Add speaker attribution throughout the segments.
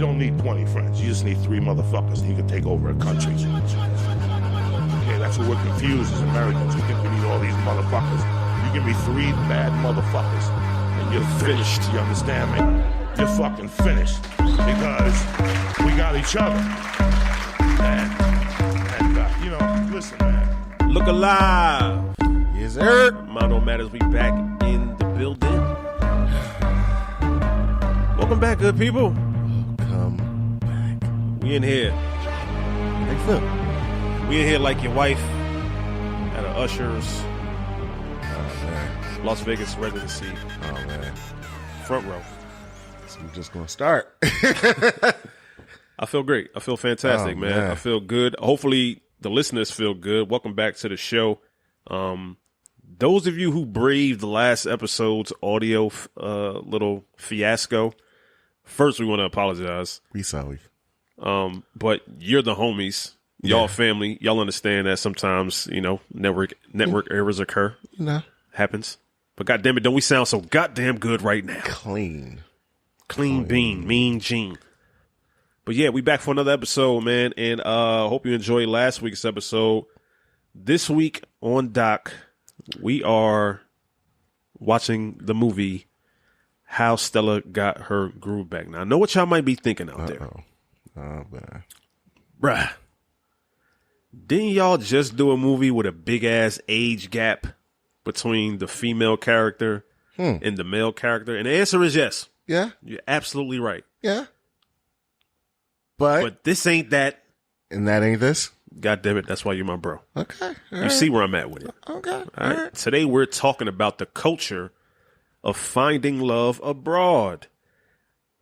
Speaker 1: don't need 20 friends. You just need 3 motherfuckers and you can take over a country. Okay, that's what we're confused as Americans. We think we need all these motherfuckers. You give me 3 bad motherfuckers and you're finished. You understand me? You're fucking finished because we got each other. And you know, listen, man.
Speaker 2: Look alive.
Speaker 3: Yes, sir.
Speaker 2: Mondo Matters, we back in the building. Welcome back, good people.
Speaker 3: Welcome back.
Speaker 2: We in here.
Speaker 3: How you feel?
Speaker 2: We in here like your wife at a Usher's
Speaker 3: Oh, man.
Speaker 2: Las Vegas residency.
Speaker 3: Oh, man.
Speaker 2: Front row.
Speaker 3: So we're just going to start.
Speaker 2: I feel great. I feel fantastic, man. I feel good. Hopefully the listeners feel good. Welcome back to the show. Those of you who braved the last episode's audio little fiasco, first we want to apologize.
Speaker 3: We sorry.
Speaker 2: But you're the homies. Y'all family. Y'all understand that sometimes, you know, network errors occur.
Speaker 3: No.
Speaker 2: Happens. But goddamn it, don't we sound so goddamn good right now?
Speaker 3: Clean
Speaker 2: Bean, mean Gene. But yeah, we back for another episode, man, and hope you enjoyed last week's episode. This week on Doc, we are watching the movie How Stella Got Her Groove Back. Now, I know what y'all might be thinking out there.
Speaker 3: Oh, man.
Speaker 2: Bruh, didn't y'all just do a movie with a big-ass age gap between the female character and the male character? And the answer is yes.
Speaker 3: Yeah.
Speaker 2: You're absolutely right.
Speaker 3: Yeah. But
Speaker 2: But this ain't that.
Speaker 3: and that ain't this?
Speaker 2: God damn it, that's why you're my bro.
Speaker 3: Okay.
Speaker 2: You see where I'm at with it.
Speaker 3: Okay.
Speaker 2: All right. Today we're talking about the culture of finding love abroad.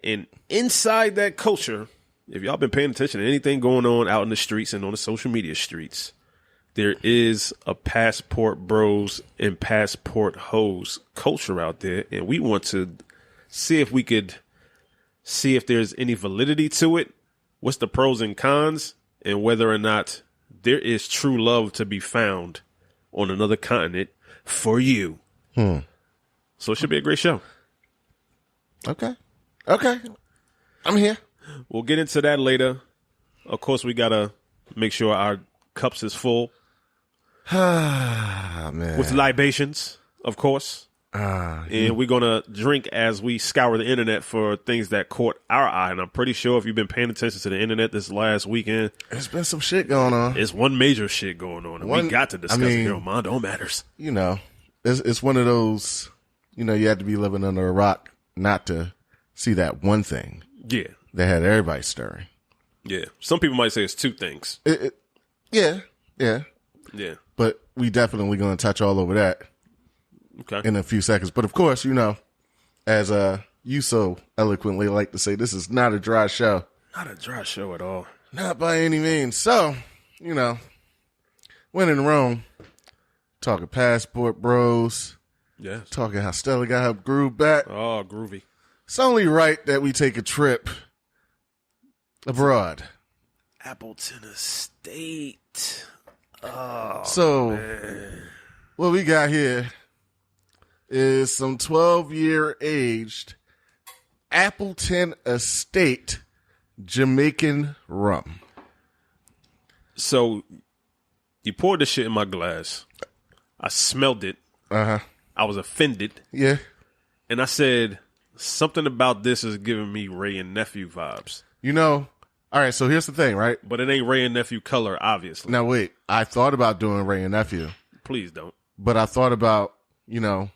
Speaker 2: And inside that culture, if y'all been paying attention to anything going on out in the streets and on the social media streets, there is a passport bros and passport hoes culture out there. And we want to see if we could see if there's any validity to it. What's the pros and cons? And whether or not there is true love to be found on another continent for you. So it should be a great show.
Speaker 3: Okay. I'm here.
Speaker 2: We'll get into that later. Of course, we got to make sure our cups is full
Speaker 3: Ah, man.
Speaker 2: with libations, of course. And we're going to drink as we scour the internet for things that caught our eye. And I'm pretty sure if you've been paying attention to the internet this last weekend,
Speaker 3: There's been some shit going on.
Speaker 2: it's one major shit going on. And we got to discuss it here on Mondo Matters.
Speaker 3: You know, it's one of those, you know, you had to be living under a rock not to see that one thing
Speaker 2: Yeah.
Speaker 3: that had everybody stirring.
Speaker 2: Yeah. Some people might say it's two things.
Speaker 3: Yeah.
Speaker 2: Yeah.
Speaker 3: But we definitely going to touch all over that
Speaker 2: Okay.
Speaker 3: in a few seconds. But of course, you know, as you so eloquently like to say, this is not a dry show.
Speaker 2: Not a dry show at all.
Speaker 3: Not by any means. So, you know, when in Rome, talking passport bros,
Speaker 2: Yeah.
Speaker 3: talking how Stella got her groove back.
Speaker 2: Oh, groovy.
Speaker 3: It's only right that we take a trip abroad.
Speaker 2: Appleton Estate. Oh,
Speaker 3: So,
Speaker 2: man.
Speaker 3: what we got here is some 12-year aged Appleton Estate Jamaican rum.
Speaker 2: So, you poured the shit in my glass. I smelled it.
Speaker 3: Uh-huh.
Speaker 2: I was offended.
Speaker 3: Yeah.
Speaker 2: And I said, something about this is giving me Ray and Nephew vibes.
Speaker 3: You know, all right, so here's the thing, right?
Speaker 2: But it ain't Ray and Nephew color, obviously.
Speaker 3: Now, wait. I thought about doing Ray and Nephew,
Speaker 2: Please don't.
Speaker 3: but I thought about, you know,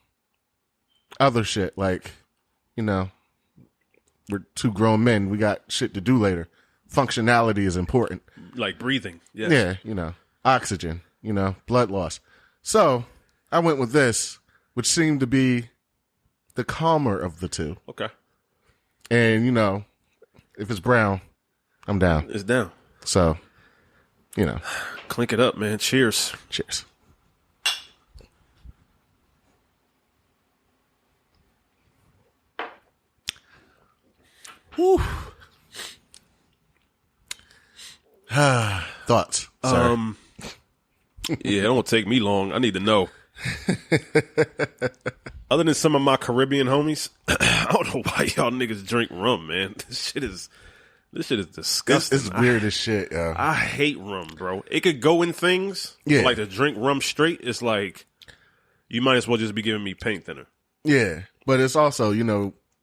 Speaker 3: other shit. Like, you know, we're 2 grown men. We got shit to do later. Functionality is important.
Speaker 2: Like breathing. Yes.
Speaker 3: Yeah, you know, oxygen, you know, blood loss. So I went with this, which seemed to be the calmer of the two.
Speaker 2: Okay.
Speaker 3: And, you know, if it's brown, I'm down.
Speaker 2: It's down.
Speaker 3: So, you know,
Speaker 2: Clink it up, man. Cheers.
Speaker 3: cheers. Whew. Thoughts? Sorry.
Speaker 2: Yeah, it don't take me long. I need to know. Other than some of my Caribbean homies, I don't know why y'all niggas drink rum, man. This shit is This shit is disgusting.
Speaker 3: It's weird as shit, yo.
Speaker 2: I hate rum, bro. It could go in things.
Speaker 3: Yeah.
Speaker 2: Like to drink rum straight, it's like you might as well just be giving me paint thinner.
Speaker 3: Yeah, but it's also,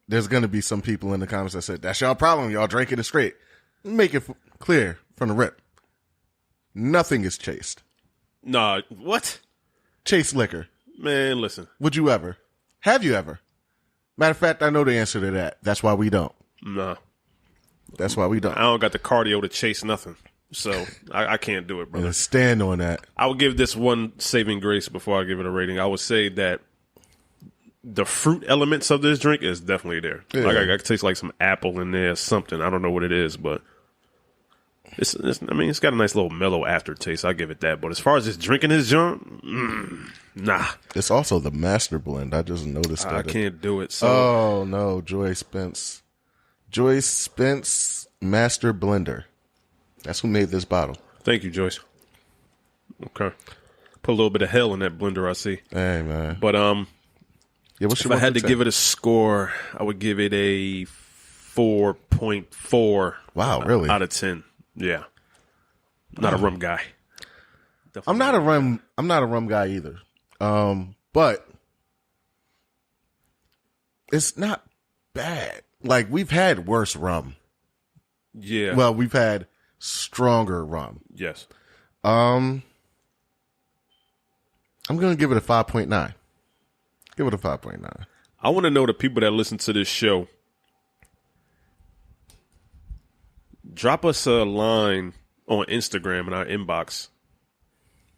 Speaker 3: there's going to be some people in the comments that said, that's y'all problem. Y'all drinking it straight. Make it clear from the rip. Nothing is chased.
Speaker 2: Nah, what?
Speaker 3: Chase liquor.
Speaker 2: Man, listen.
Speaker 3: Would you ever? Have you ever? Matter of fact, I know the answer to that. That's why we don't.
Speaker 2: Nah.
Speaker 3: That's why we don't.
Speaker 2: I don't got the cardio to chase nothing. So I can't do it, brother.
Speaker 3: And stand on that.
Speaker 2: I would give this one saving grace before I give it a rating. I would say that the fruit elements of this drink is definitely there.
Speaker 3: Yeah.
Speaker 2: Like I can taste like some apple in there, something. I don't know what it is, but it's got a nice little mellow aftertaste. I'll give it that. But as far as just drinking this junk, nah. It's
Speaker 3: also the master blend. I just noticed that.
Speaker 2: I can't do it. So.
Speaker 3: Oh, no. Joyce Spence Master Blender. That's who made this bottle.
Speaker 2: Thank you, Joyce. Okay. Put a little bit of hell in that blender, I see.
Speaker 3: Hey, man.
Speaker 2: But
Speaker 3: yeah,
Speaker 2: if I had to give it a score, I would give it a 4.4.
Speaker 3: Wow, really?
Speaker 2: Out of 10. Yeah. Not a rum guy.
Speaker 3: I'm not a rum guy either. But it's not bad. Like, we've had worse rum.
Speaker 2: Yeah.
Speaker 3: Well, we've had stronger rum.
Speaker 2: Yes.
Speaker 3: I'm going to give it a 5.9. Give it a 5.9.
Speaker 2: I want to know the people that listen to this show. Drop us a line on Instagram in our inbox.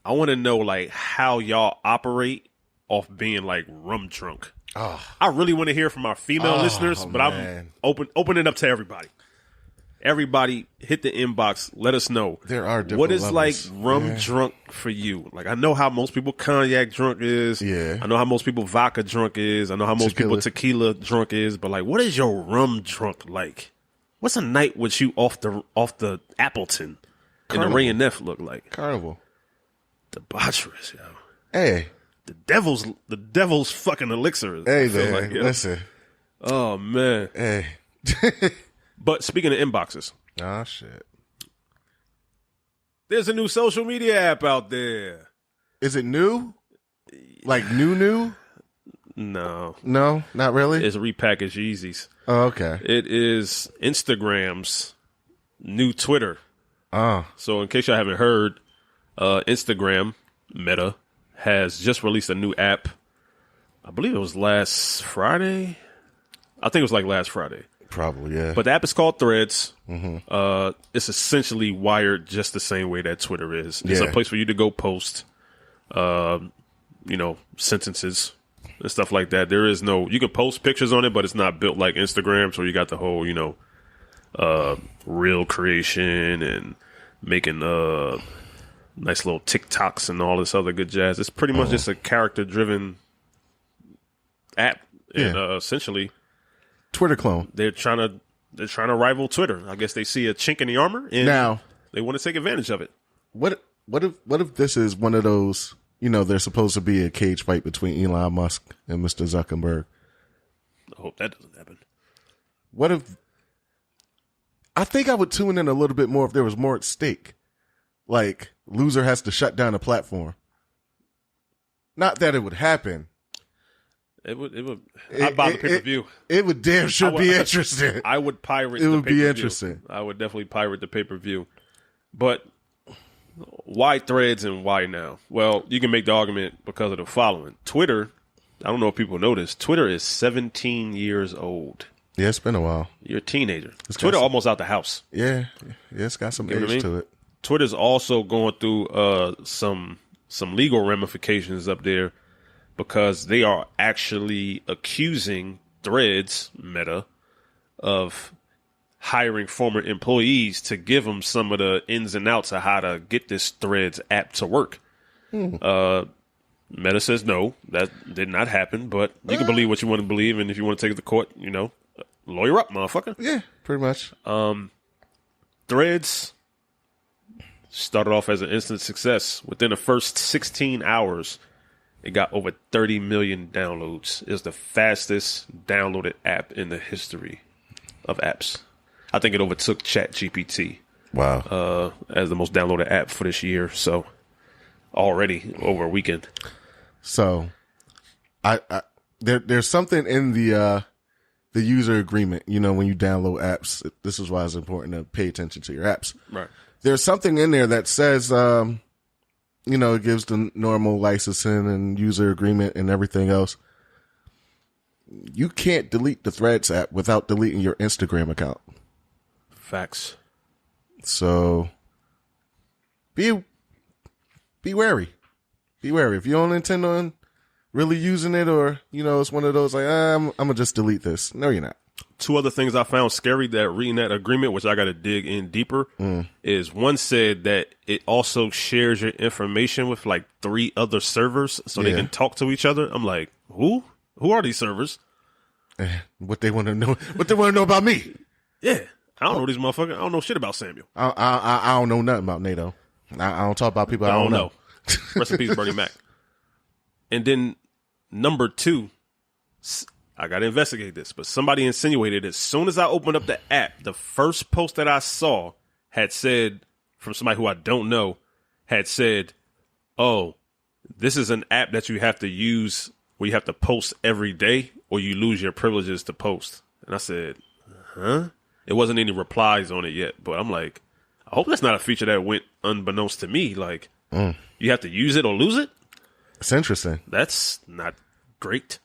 Speaker 2: I want to know, like, how y'all operate off being, like, rum drunk.
Speaker 3: Oh.
Speaker 2: I really want to hear from our female listeners, but
Speaker 3: man.
Speaker 2: I'm open it up to everybody. Everybody, hit the inbox. Let us know.
Speaker 3: There are different
Speaker 2: what is
Speaker 3: levels.
Speaker 2: like rum drunk for you? Like, I know how most people cognac drunk is.
Speaker 3: Yeah.
Speaker 2: I know how most people vodka drunk is. I know how most people tequila drunk is. But like, what is your rum drunk like? What's a night with you off the Appleton
Speaker 3: Carnival.
Speaker 2: and the Ray and Neff look like?
Speaker 3: Carnival.
Speaker 2: Debaucherous, yo.
Speaker 3: Hey.
Speaker 2: The devil's fucking elixir.
Speaker 3: Hey,
Speaker 2: I feel
Speaker 3: man.
Speaker 2: like, yo.
Speaker 3: Listen.
Speaker 2: Oh man.
Speaker 3: Hey.
Speaker 2: But speaking of inboxes.
Speaker 3: Oh, shit.
Speaker 2: There's a new social media app out there.
Speaker 3: Is it new? Like new?
Speaker 2: No.
Speaker 3: No, not really?
Speaker 2: It's repackaged Yeezys.
Speaker 3: Oh, okay.
Speaker 2: It is Instagram's new Twitter.
Speaker 3: Oh.
Speaker 2: So in case y'all haven't heard, Instagram, Meta, has just released a new app. I believe it was last Friday. I think it was like last Friday.
Speaker 3: Probably, yeah.
Speaker 2: But the app is called Threads. Mm-hmm. It's essentially wired just the same way that Twitter is. It's a place for you to go post, sentences and stuff like that. There is you can post pictures on it, but it's not built like Instagram. So you got the whole, reel creation and making nice little TikToks and all this other good jazz. It's pretty much just a character-driven app, and essentially.
Speaker 3: Twitter clone.
Speaker 2: They're trying to rival Twitter. I guess they see a chink in the armor and
Speaker 3: now
Speaker 2: they want to take advantage of it.
Speaker 3: What if this is one of those, there's supposed to be a cage fight between Elon Musk and Mr. Zuckerberg.
Speaker 2: I hope that doesn't happen.
Speaker 3: What if I think I would tune in a little bit more if there was more at stake. Like, loser has to shut down a platform. Not that it would happen.
Speaker 2: It would. I'd buy the pay-per-view.
Speaker 3: It would damn sure be interesting.
Speaker 2: I would pirate
Speaker 3: it
Speaker 2: the
Speaker 3: would
Speaker 2: pay-per-view.
Speaker 3: be interesting.
Speaker 2: I would definitely pirate the pay-per-view. But why Threads and why now? Well, you can make the argument because of the following. Twitter, I don't know if people know this, Twitter is 17 years old.
Speaker 3: Yeah, it's been a while.
Speaker 2: You're a teenager. Twitter almost out the house.
Speaker 3: Yeah, it's got some age to it.
Speaker 2: Twitter's also going through some legal ramifications up there, because they are actually accusing Threads, Meta, of hiring former employees to give them some of the ins and outs of how to get this Threads app to work. Meta says no, that did not happen, but you can believe what you want to believe, and if you want to take it to court, lawyer up, motherfucker.
Speaker 3: Yeah, pretty much.
Speaker 2: Threads started off as an instant success. Within the first 16 hours, it got over 30 million downloads. It's the fastest downloaded app in the history of apps. I think it overtook ChatGPT.
Speaker 3: Wow.
Speaker 2: As the most downloaded app for this year. So already over a weekend.
Speaker 3: So there's something in the user agreement, when you download apps. This is why it's important to pay attention to your apps.
Speaker 2: Right.
Speaker 3: There's something in there that says, it gives the normal licensing and user agreement and everything else. You can't delete the Threads app without deleting your Instagram account.
Speaker 2: Facts.
Speaker 3: So be wary. Be wary. If you don't intend on really using it, or, it's one of those like, I'm going to just delete this. No, you're not.
Speaker 2: Two other things I found scary that reading that agreement, which I got to dig in deeper, is one said that it also shares your information with like 3 other servers so they can talk to each other. I'm like, who? Who are these servers?
Speaker 3: What they want to know? What they want to know about me?
Speaker 2: Yeah. I don't know these motherfuckers. I don't know shit about Samuel.
Speaker 3: I don't know nothing about NATO. I don't talk about people I don't know.
Speaker 2: Rest in peace, Bernie Mac. And then number 2, I got to investigate this, but somebody insinuated as soon as I opened up the app, the first post that I saw had said, from somebody who I don't know, had said, oh, this is an app that you have to use where you have to post every day or you lose your privileges to post. And I said, huh? It wasn't any replies on it yet, but I'm like, I hope that's not a feature that went unbeknownst to me. Like, you have to use it or lose it?
Speaker 3: It's interesting.
Speaker 2: That's not great.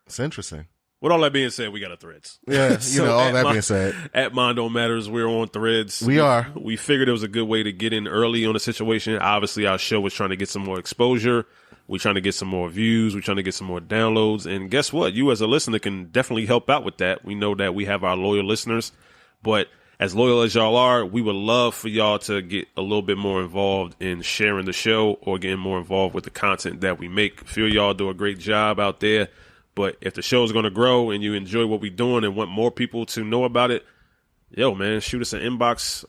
Speaker 3: It's interesting.
Speaker 2: With all that being said, we got a Threads.
Speaker 3: Yeah, all that being said.
Speaker 2: At Mind Don't Matters, we're on Threads.
Speaker 3: We are.
Speaker 2: We figured it was a good way to get in early on the situation. Obviously, our show was trying to get some more exposure. We're trying to get some more views. We're trying to get some more downloads. And guess what? You as a listener can definitely help out with that. We know that we have our loyal listeners. But as loyal as y'all are, we would love for y'all to get a little bit more involved in sharing the show or getting more involved with the content that we make. Feel y'all do a great job out there. But if the show is going to grow and you enjoy what we're doing and want more people to know about it, yo, man, shoot us an inbox,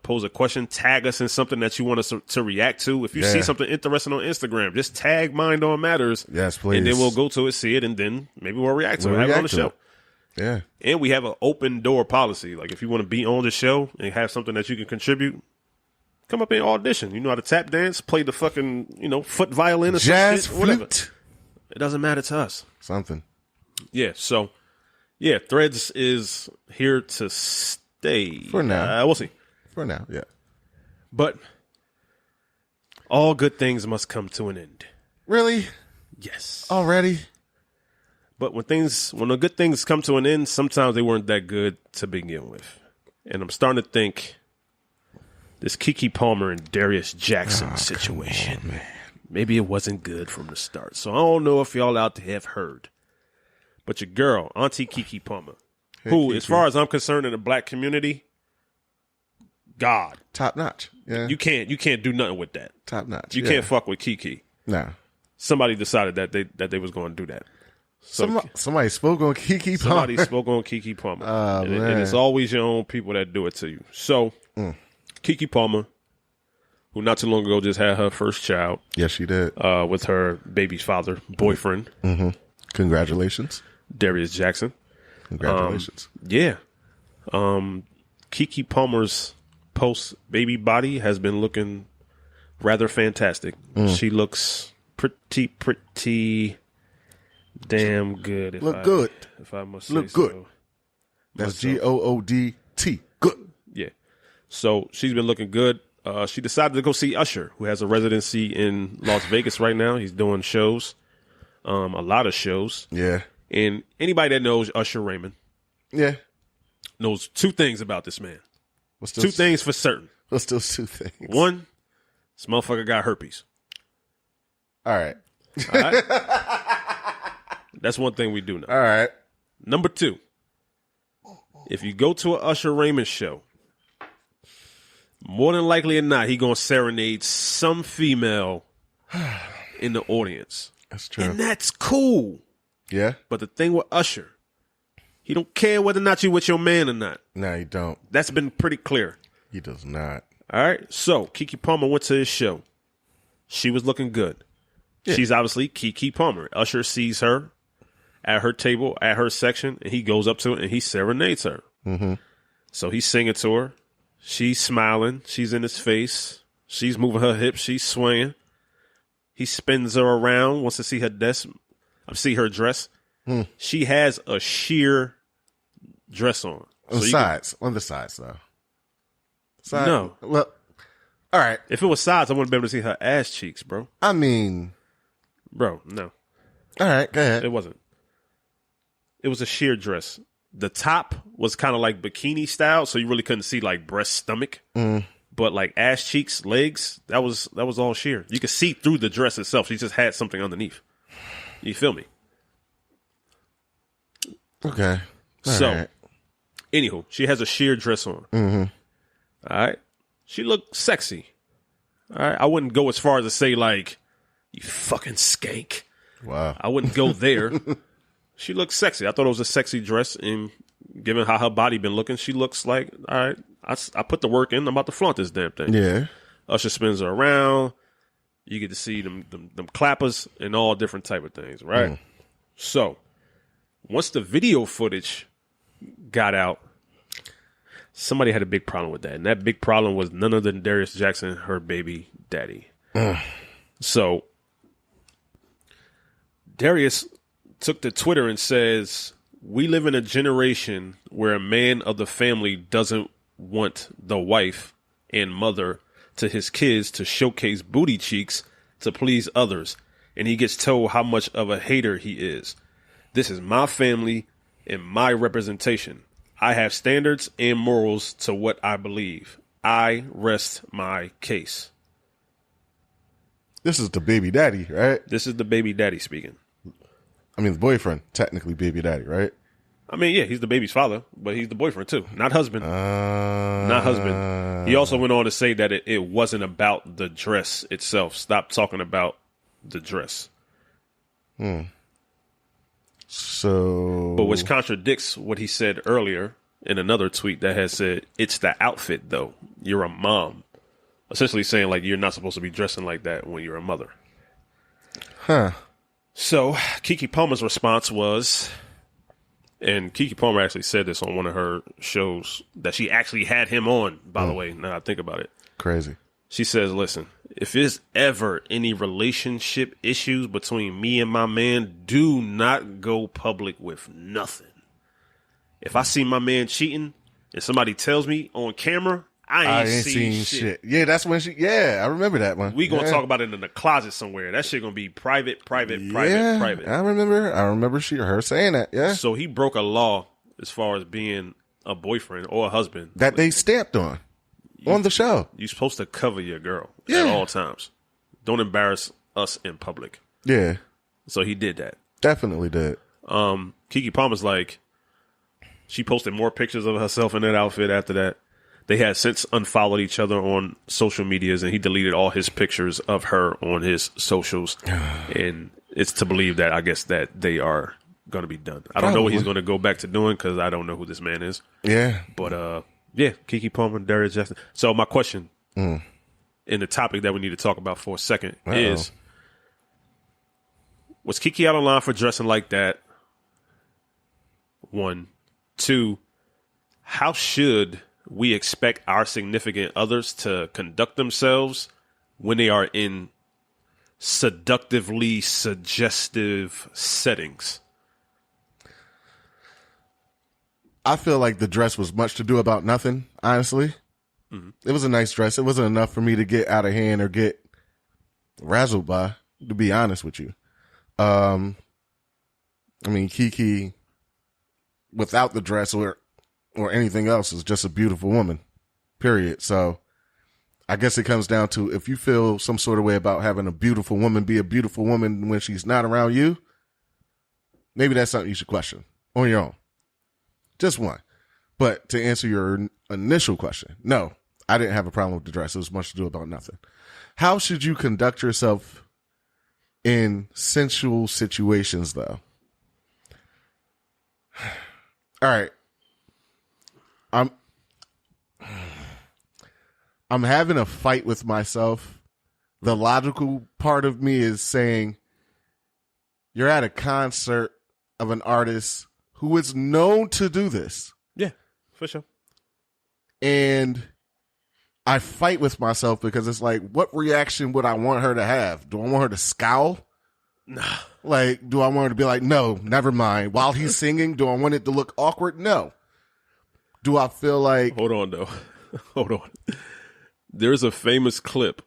Speaker 2: pose a question, tag us in something that you want us to react to. If you see something interesting on Instagram, just tag Mind On Matters.
Speaker 3: Yes, please.
Speaker 2: And then we'll go to it, see it, and then maybe we'll react to it. Have it on the show.
Speaker 3: Yeah.
Speaker 2: And we have an open door policy. Like, if you want to be on the show and have something that you can contribute, come up and audition. You know how to tap dance, play the fucking, foot violin or
Speaker 3: jazz
Speaker 2: some shit, whatever.
Speaker 3: flute.
Speaker 2: It doesn't matter to us.
Speaker 3: Something.
Speaker 2: Yeah, so, Threads is here to stay.
Speaker 3: For now.
Speaker 2: We'll see.
Speaker 3: For now, yeah.
Speaker 2: But all good things must come to an end.
Speaker 3: Really?
Speaker 2: Yes.
Speaker 3: Already?
Speaker 2: But when the good things come to an end, sometimes they weren't that good to begin with. And I'm starting to think this Keke Palmer and Darius Jackson situation.
Speaker 3: Man.
Speaker 2: Maybe it wasn't good from the start. So I don't know if y'all out there have heard. But your girl, Auntie Keke Palmer, who,
Speaker 3: Keke.
Speaker 2: as far as I'm concerned, in the black community, God.
Speaker 3: Top notch. Yeah.
Speaker 2: You can't do nothing with that.
Speaker 3: Top notch.
Speaker 2: You can't fuck with Keke.
Speaker 3: Nah.
Speaker 2: Somebody decided that they was going to do that. So
Speaker 3: Somebody spoke on Keke Palmer.
Speaker 2: somebody spoke on Keke Palmer.
Speaker 3: Oh,
Speaker 2: and
Speaker 3: man.
Speaker 2: it's always your own people that do it to you. So Keke Palmer, who not too long ago just had her first child.
Speaker 3: Yes, she did.
Speaker 2: With her baby's father, boyfriend.
Speaker 3: Mm-hmm. Congratulations.
Speaker 2: Darius Jackson.
Speaker 3: Congratulations.
Speaker 2: Keke Palmer's post-baby body has been looking rather fantastic. She looks pretty damn good.
Speaker 3: If
Speaker 2: I must say
Speaker 3: Look good.
Speaker 2: so.
Speaker 3: That's
Speaker 2: myself.
Speaker 3: GOODT. Good.
Speaker 2: Yeah. So she's been looking good. She decided to go see Usher, who has a residency in Las Vegas right now. He's doing shows, a lot of shows.
Speaker 3: Yeah.
Speaker 2: And anybody that knows Usher Raymond
Speaker 3: Yeah.
Speaker 2: knows 2 things about this man.
Speaker 3: What's
Speaker 2: 2 things for certain.
Speaker 3: What's those 2 things?
Speaker 2: One, this motherfucker got herpes.
Speaker 3: All right.
Speaker 2: All right? That's one thing we do know.
Speaker 3: All right.
Speaker 2: Number 2, if you go to an Usher Raymond show, more than likely or not, he gonna serenade some female in the audience.
Speaker 3: That's true.
Speaker 2: And that's cool.
Speaker 3: Yeah.
Speaker 2: But the thing with Usher, he don't care whether or not you with your man or not.
Speaker 3: No, you don't.
Speaker 2: That's been pretty clear.
Speaker 3: He does not.
Speaker 2: All right. So Keke Palmer went to his show. She was looking good.
Speaker 3: Yeah.
Speaker 2: She's obviously Keke Palmer. Usher sees her at her table, at her section, and he goes up to her and he serenades her.
Speaker 3: Mm-hmm.
Speaker 2: So he's singing to her. She's smiling. She's in his face. She's moving her hips. She's swaying. He spins her around, wants to see her dress. She has a sheer dress on.
Speaker 3: On the sides, though.
Speaker 2: No.
Speaker 3: Well, all right.
Speaker 2: If it was sides, I wouldn't be able to see her ass cheeks, bro.
Speaker 3: I mean.
Speaker 2: Bro, no.
Speaker 3: All right, go ahead.
Speaker 2: It wasn't. It was a sheer dress. The top was kind of like bikini style, so you really couldn't see like breast, stomach. But like ass cheeks, legs, that was all sheer. You could see through the dress itself. She just had something underneath. You feel me?
Speaker 3: Okay.
Speaker 2: So,
Speaker 3: right.
Speaker 2: Anywho, she has a sheer dress on. All right. She looked sexy. All right. I wouldn't go as far as to say like, you fucking skank.
Speaker 3: Wow.
Speaker 2: I wouldn't go there. She looked sexy. I thought it was a sexy dress, and given how her body been looking, she looks like, all right, I put the work in. I'm about to flaunt this damn thing.
Speaker 3: Yeah.
Speaker 2: Usher spins her around. You get to see them clappers and all different type of things, right? So, once the video footage got out, somebody had a big problem with that. And that big problem was none other than Darius Jackson, her baby daddy. So, Darius took to Twitter and says, we live in a generation where a man of the family doesn't want the wife and mother to his kids to showcase booty cheeks to please others. And he gets told how much of a hater he is. This is my family and my representation. I have standards and morals to what I believe. I rest my case.
Speaker 3: This is the baby daddy, right?
Speaker 2: This is the baby daddy speaking.
Speaker 3: I mean, the boyfriend, technically baby daddy, right?
Speaker 2: I mean, yeah, he's the baby's father, but he's the boyfriend too. Not husband. Not husband. He also went on to say that it wasn't about the dress itself. Stop talking about the dress.
Speaker 3: So,
Speaker 2: But which contradicts what he said earlier in another tweet that had said, it's the outfit, though. You're a mom. Essentially saying, like, you're not supposed to be dressing like that when you're a mother. So, Keke Palmer's response was, and Keke Palmer actually said this on one of her shows that she actually had him on, by the way, now I think about it.
Speaker 3: Crazy.
Speaker 2: She says, listen, if there's ever any relationship issues between me and my man, do not go public with nothing. If I see my man cheating and somebody tells me on camera, I ain't seen shit.
Speaker 3: Yeah, that's when I remember that one.
Speaker 2: We gonna talk about it in the closet somewhere. That shit gonna be private.
Speaker 3: I remember her saying that, yeah.
Speaker 2: So he broke a law as far as being a boyfriend or a husband.
Speaker 3: That they stamped on the show.
Speaker 2: You're supposed to cover your girl at all times. Don't embarrass us in public.
Speaker 3: Yeah.
Speaker 2: So he did that.
Speaker 3: Definitely did.
Speaker 2: Keke Palmer's like, she posted more pictures of herself in that outfit after that. They had since unfollowed each other on social medias, and he deleted all his pictures of her on his socials. And it's to believe that, I guess, that they are going to be done. I don't know what he's going to go back to doing because I don't know who this man is.
Speaker 3: Yeah.
Speaker 2: But, yeah, Keke Palmer and Darius Jackson. So my question in the topic that we need to talk about for a second is, was Keke out of line for dressing like that? 1. 2, how should we expect our significant others to conduct themselves when they are in seductively suggestive settings?
Speaker 3: I feel like the dress was much to do about nothing, honestly. It was a nice dress. It wasn't enough for me to get out of hand or get razzled by, to be honest with you. I mean, Keke, without the dress or anything else, is just a beautiful woman, period. So I guess it comes down to, if you feel some sort of way about having a beautiful woman be a beautiful woman when she's not around you, maybe that's something you should question on your own. Just one. But to answer your initial question, no, I didn't have a problem with the dress. It was much to do about nothing. How should you conduct yourself in sensual situations, though? All right. I'm having a fight with myself. The logical part of me is saying, you're at a concert of an artist who is known to do this.
Speaker 2: Yeah, for sure.
Speaker 3: And I fight with myself because it's like, what reaction would I want her to have? Do I want her to scowl?
Speaker 2: Nah.
Speaker 3: Like, do I want her to be like, no, never mind. While he's singing, do I want it to look awkward? No. Do I feel like...
Speaker 2: Hold on, though. Hold on. There's a famous clip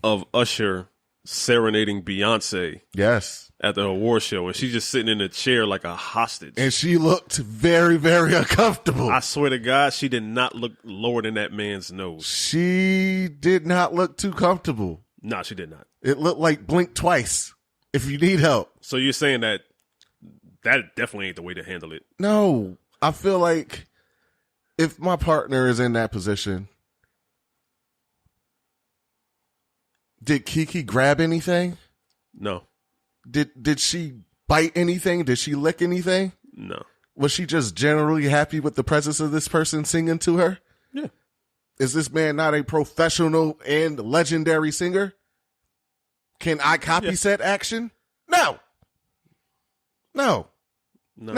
Speaker 2: of Usher serenading Beyonce.
Speaker 3: Yes.
Speaker 2: At the award show, and she's just sitting in a chair like a hostage.
Speaker 3: And she looked very, very uncomfortable.
Speaker 2: I swear to God, she did not look lower than that man's nose.
Speaker 3: She did not look too comfortable.
Speaker 2: No, she did not.
Speaker 3: It looked like blink twice if you need help.
Speaker 2: So you're saying that definitely ain't the way to handle it?
Speaker 3: No. I feel like if my partner is in that position, did Keke grab anything?
Speaker 2: No.
Speaker 3: Did she bite anything? Did she lick anything?
Speaker 2: No.
Speaker 3: Was she just generally happy with the presence of this person singing to her?
Speaker 2: Yeah.
Speaker 3: Is this man not a professional and legendary singer? Can I copy said action? No. No,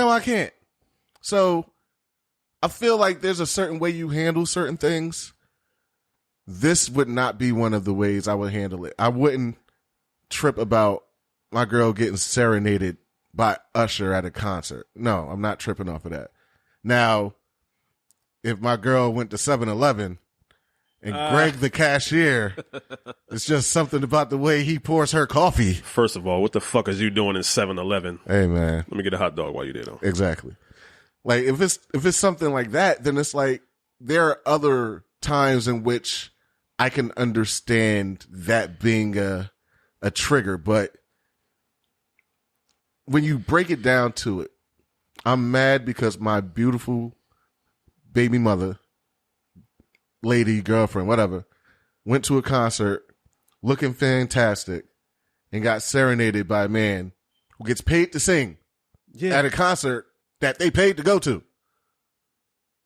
Speaker 3: I can't. So I feel like there's a certain way you handle certain things. This would not be one of the ways I would handle it. I wouldn't trip about my girl getting serenaded by Usher at a concert. No, I'm not tripping off of that. Now, if my girl went to 7-Eleven and Greg the cashier, it's just something about the way he pours her coffee.
Speaker 2: First of all, what the fuck is you doing in 7-Eleven?
Speaker 3: Hey, man.
Speaker 2: Let me get a hot dog while you're there, though.
Speaker 3: Exactly. Like, if it's something like that, then it's like there are other times in which I can understand that being a trigger, but when you break it down to it, I'm mad because my beautiful baby mother, lady, girlfriend, whatever, went to a concert looking fantastic and got serenaded by a man who gets paid to sing at a concert that they paid to go to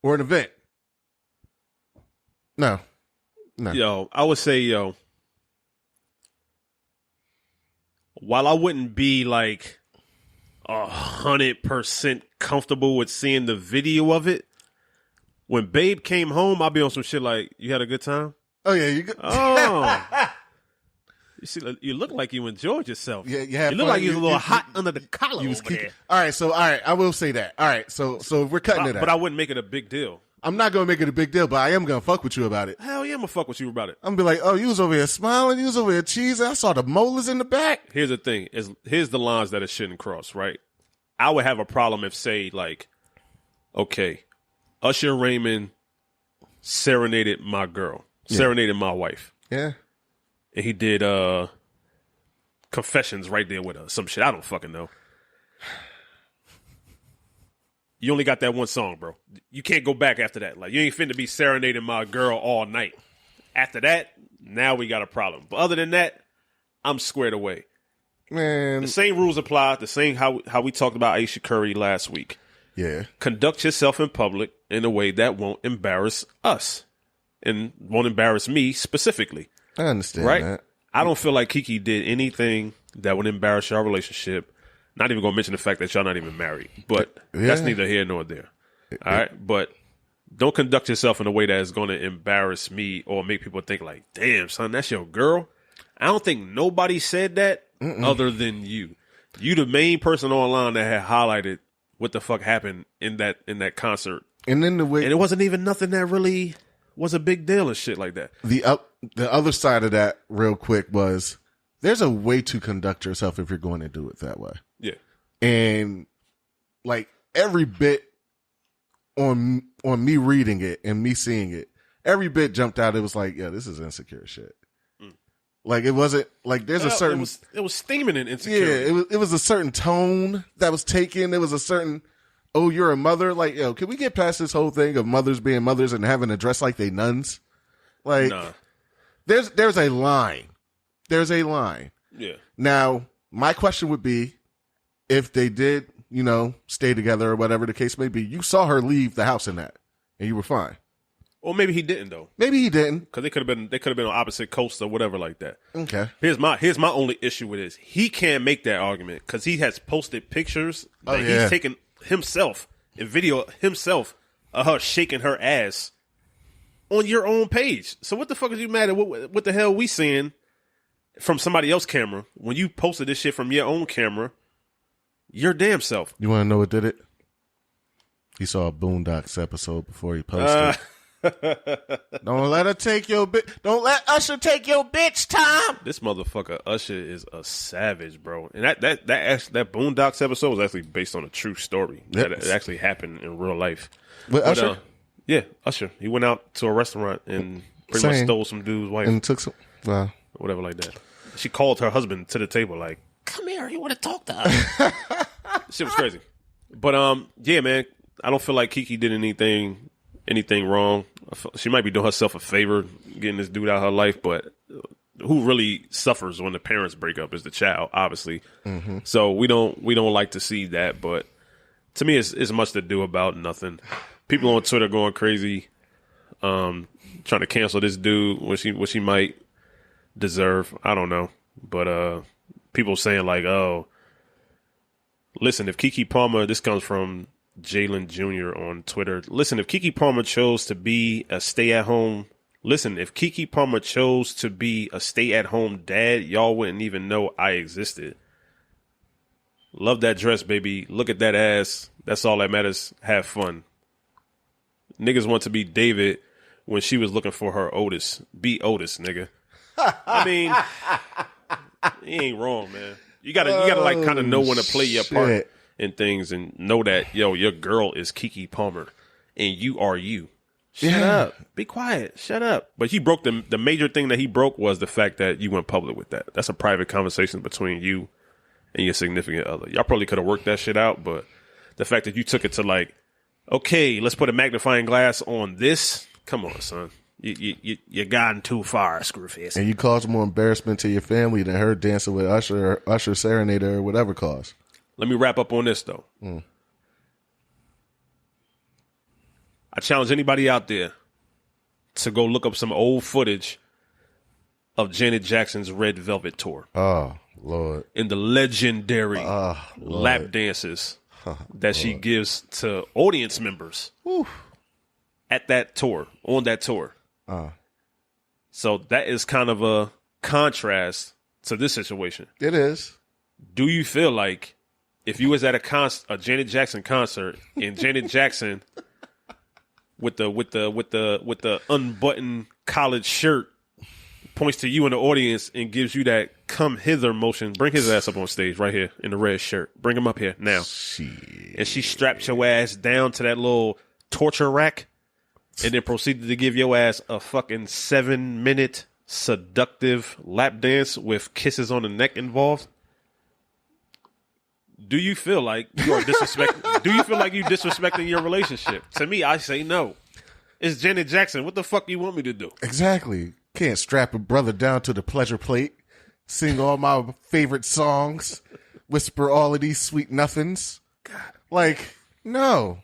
Speaker 3: or an event. No.
Speaker 2: Yo, I would say, while I wouldn't be like 100% comfortable with seeing the video of it, when Babe came home, I'll be on some shit like, you had a good time?
Speaker 3: Oh, yeah. You good?
Speaker 2: Oh. You look like you enjoyed yourself.
Speaker 3: Yeah,
Speaker 2: you look like you was a little hot under the collar over there.
Speaker 3: All right, I will say that. All right, so we're cutting it out.
Speaker 2: But I wouldn't make it a big deal.
Speaker 3: I'm not going to make it a big deal, but I am going to fuck with you about it.
Speaker 2: Hell yeah, I'm going to fuck with you about it.
Speaker 3: I'm going to be like, oh, you was over here smiling, you was over here cheesing. I saw the molars in the back.
Speaker 2: Here's the thing. Here's the lines that it shouldn't cross, right? I would have a problem if, say, like, okay, Usher Raymond serenaded my girl, serenaded my wife.
Speaker 3: Yeah.
Speaker 2: And he did Confessions right there with her. Some shit. I don't fucking know. You only got that one song, bro. You can't go back after that. Like, you ain't finna be serenading my girl all night. After that, now we got a problem. But other than that, I'm squared away.
Speaker 3: Man.
Speaker 2: The same rules apply. The same how we talked about Aisha Curry last week.
Speaker 3: Yeah.
Speaker 2: Conduct yourself in public in a way that won't embarrass us and won't embarrass me specifically.
Speaker 3: I understand
Speaker 2: right?
Speaker 3: that.
Speaker 2: I don't feel like Keke did anything that would embarrass your relationship. Not even going to mention the fact that y'all not even married. But that's neither here nor there. All right? But don't conduct yourself in a way that is going to embarrass me or make people think like, damn, son, that's your girl. I don't think nobody said that other than you. You the main person online that had highlighted what the fuck happened in that concert.
Speaker 3: And then and
Speaker 2: it wasn't even nothing that really was a big deal and shit like that.
Speaker 3: The other side of that real quick was there's a way to conduct yourself if you're going to do it that way.
Speaker 2: Yeah.
Speaker 3: And like every bit on me reading it and me seeing it, every bit jumped out. It was like, yeah, this is insecure shit. Like it wasn't like there's a certain
Speaker 2: it was steaming in insecurity.
Speaker 3: Yeah, it was a certain tone that was taken. There was a certain, oh, you're a mother. Like, yo, can we get past this whole thing of mothers being mothers and having to dress like they nuns? Like, there's a line. There's a line.
Speaker 2: Yeah. Now,
Speaker 3: my question would be, if they did, stay together or whatever the case may be, you saw her leave the house in that, and you were fine.
Speaker 2: Or maybe he didn't though.
Speaker 3: Maybe he didn't,
Speaker 2: because they could have been on opposite coasts or whatever like that.
Speaker 3: Okay.
Speaker 2: Here's my only issue with this. He can't make that argument because he has posted pictures that he's taken himself and video himself of her shaking her ass on your own page. So what the fuck is you mad at? What the hell we seeing from somebody else's camera when you posted this shit from your own camera? Your damn self.
Speaker 3: You want to know what did it? He saw a Boondocks episode before he posted. Don't let her take your bitch. Don't let Usher take your bitch, Tom.
Speaker 2: This motherfucker Usher is a savage, bro. And that Boondocks episode was actually based on a true story.
Speaker 3: Yep.
Speaker 2: That actually happened in real life.
Speaker 3: With Usher?
Speaker 2: Yeah, Usher. He went out to a restaurant and pretty much stole some dude's wife.
Speaker 3: And took some, wow.
Speaker 2: Whatever like that. She called her husband to the table like, come here, you want to talk to us. Shit was crazy. But, yeah, man, I don't feel like Keke did anything wrong. She might be doing herself a favor getting this dude out of her life, but who really suffers when the parents break up is the child, obviously. Mm-hmm. So we don't like to see that, but to me, it's much to do about nothing. People on Twitter going crazy, trying to cancel this dude, what she might deserve. I don't know, but people saying like, oh, listen, if Keke Palmer, this comes from Jalen Jr. on Twitter. Listen, if Keke Palmer chose to be a stay-at-home dad, y'all wouldn't even know I existed. Love that dress, baby. Look at that ass. That's all that matters. Have fun. Niggas want to be David when she was looking for her Otis. Be Otis, nigga. I mean, he ain't wrong, man. You gotta like kind of know when to play your part in things and know that, yo, your girl is Keke Palmer and you are you. Shut up. Be quiet. Shut up. But he broke the major thing that he broke was the fact that you went public with that. That's a private conversation between you and your significant other. Y'all probably could have worked that shit out, but the fact that you took it to like, okay, let's put a magnifying glass on this. Come on, son. You gotten too far, Screwface.
Speaker 3: And you caused more embarrassment to your family than her dancing with Usher or Usher Serenader or whatever caused.
Speaker 2: Let me wrap up on this, though. I challenge anybody out there to go look up some old footage of Janet Jackson's Red Velvet tour.
Speaker 3: Oh, Lord.
Speaker 2: And the legendary lap dances that she gives to audience members at that tour, on that tour. So that is kind of a contrast to this situation.
Speaker 3: It is.
Speaker 2: Do you feel like if you was at a Janet Jackson concert and Janet Jackson with the unbuttoned collared shirt points to you in the audience and gives you that come hither motion, bring his ass up on stage right here in the red shirt. Bring him up here now.
Speaker 3: Shit.
Speaker 2: And she strapped your ass down to that little torture rack and then proceeded to give your ass a fucking 7-minute seductive lap dance with kisses on the neck involved. Do you feel like you are disrespecting? Do you feel like you disrespecting your relationship? To me, I say no. It's Janet Jackson. What the fuck do you want me to do?
Speaker 3: Exactly. Can't strap a brother down to the pleasure plate, sing all my favorite songs, whisper all of these sweet nothings. God. Like, no.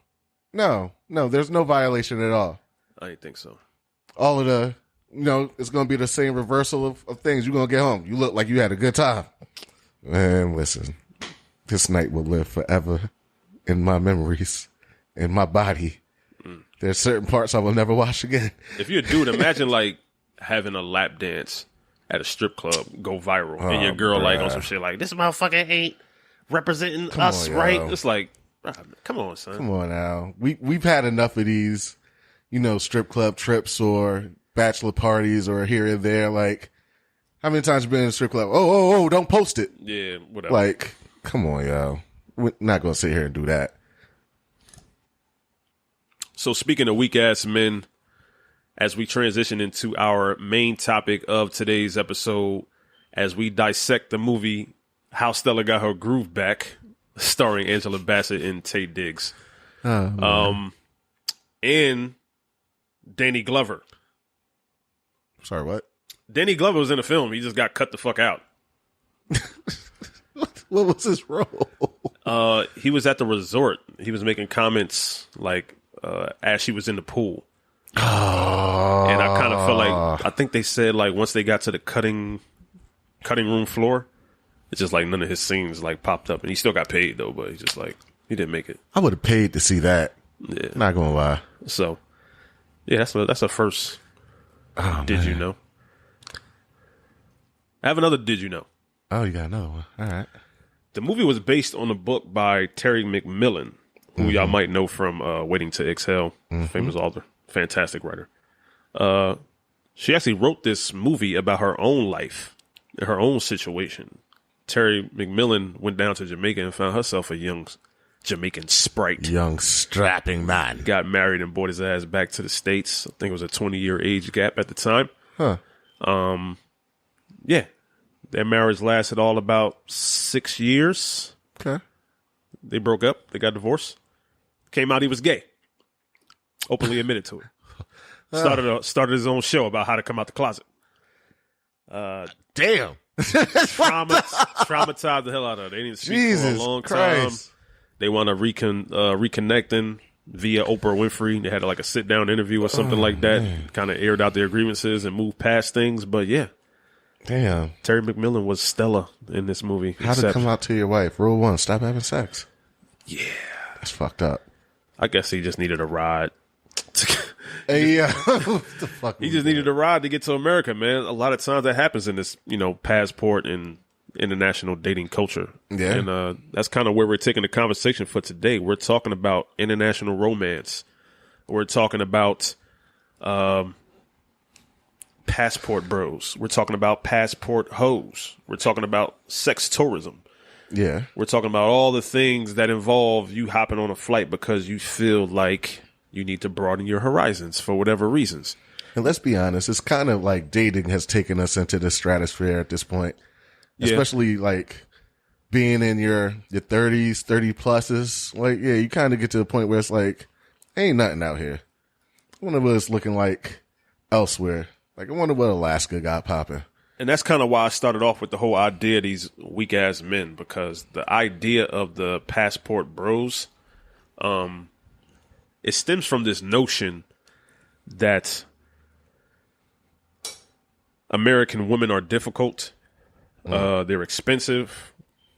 Speaker 3: There's no violation at all.
Speaker 2: I didn't think so.
Speaker 3: All of the, it's going to be the same reversal of things. You're going to get home. You look like you had a good time. Man, listen. This night will live forever in my memories, in my body. There's certain parts I will never watch again.
Speaker 2: If you're a dude, imagine like having a lap dance at a strip club go viral and your girl like on some shit like, this motherfucker ain't representing us, right? It's like, come on, son.
Speaker 3: Come on now. We've had enough of these, strip club trips or bachelor parties or here and there. Like, how many times you been in a strip club? Oh, don't post it.
Speaker 2: Yeah, whatever.
Speaker 3: Like, come on, yo. We're not going to sit here and do that.
Speaker 2: So speaking of weak-ass men, as we transition into our main topic of today's episode, as we dissect the movie How Stella Got Her Groove Back, starring Angela Bassett and Taye Diggs. And Danny Glover.
Speaker 3: Sorry, what?
Speaker 2: Danny Glover was in the film. He just got cut the fuck out.
Speaker 3: What was his role?
Speaker 2: He was at the resort. He was making comments like as she was in the pool. And I kind of felt like, I think they said like once they got to the cutting room floor, it's just like none of his scenes like popped up. And he still got paid though, but he's just like, he didn't make it.
Speaker 3: I would have paid to see that.
Speaker 2: Yeah.
Speaker 3: Not gonna lie.
Speaker 2: So Yeah, that's a first.
Speaker 3: Oh,
Speaker 2: Did
Speaker 3: man.
Speaker 2: you know? I have another Did You Know?
Speaker 3: Oh, you got another one. All right.
Speaker 2: The movie was based on a book by Terry McMillan, who y'all might know from Waiting to Exhale, famous author, fantastic writer. She actually wrote this movie about her own life, her own situation. Terry McMillan went down to Jamaica and found herself a young Jamaican sprite.
Speaker 3: Young strapping man.
Speaker 2: Got married and brought his ass back to the States. I think it was a 20-year age gap at the time.
Speaker 3: Huh.
Speaker 2: Yeah. Their marriage lasted all about 6 years.
Speaker 3: Okay.
Speaker 2: They broke up. They got divorced. Came out he was gay. Openly admitted to it. Started his own show about how to come out the closet.
Speaker 3: Damn.
Speaker 2: Traumatized the hell out of her. They didn't speak
Speaker 3: Jesus
Speaker 2: for a long
Speaker 3: Christ.
Speaker 2: time. They want to reconnecting via Oprah Winfrey. They had like a sit down interview or something like that. Kind of aired out their grievances and moved past things. But yeah,
Speaker 3: Damn.
Speaker 2: Terry McMillan was Stella in this movie.
Speaker 3: How to come out to your wife. Rule 1, stop having sex.
Speaker 2: Yeah.
Speaker 3: That's fucked up.
Speaker 2: I guess he just needed a ride.
Speaker 3: Hey, yeah. What the fuck?
Speaker 2: He just needed a ride to get to America, man. A lot of times that happens in this, passport and international dating culture.
Speaker 3: Yeah.
Speaker 2: And that's kind of where we're taking the conversation for today. We're talking about international romance. We're talking about passport bros. We're talking about passport hoes. We're talking about sex tourism.
Speaker 3: Yeah.
Speaker 2: We're talking about all the things that involve you hopping on a flight because you feel like you need to broaden your horizons for whatever reasons.
Speaker 3: And let's be honest, it's kind of like dating has taken us into the stratosphere at this point.
Speaker 2: Yeah.
Speaker 3: Especially like being in your 30s, 30 pluses. Like, yeah, you kind of get to the point where it's like, ain't nothing out here. One of us looking like elsewhere. Like, I wonder what Alaska got popping.
Speaker 2: And that's kind of why I started off with the whole idea of these weak ass men, because the idea of the passport bros, it stems from this notion that American women are difficult. They're expensive.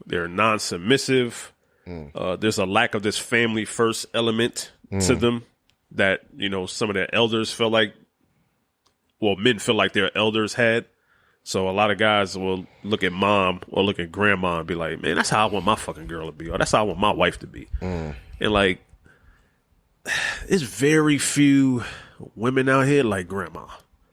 Speaker 2: They're non-submissive. There's a lack of this family first element to them that, some of their elders feel like, men feel like their elders had. So a lot of guys will look at mom or look at grandma and be like, man, that's how I want my fucking girl to be. Or that's how I want my wife to be. And like, there's very few women out here like grandma.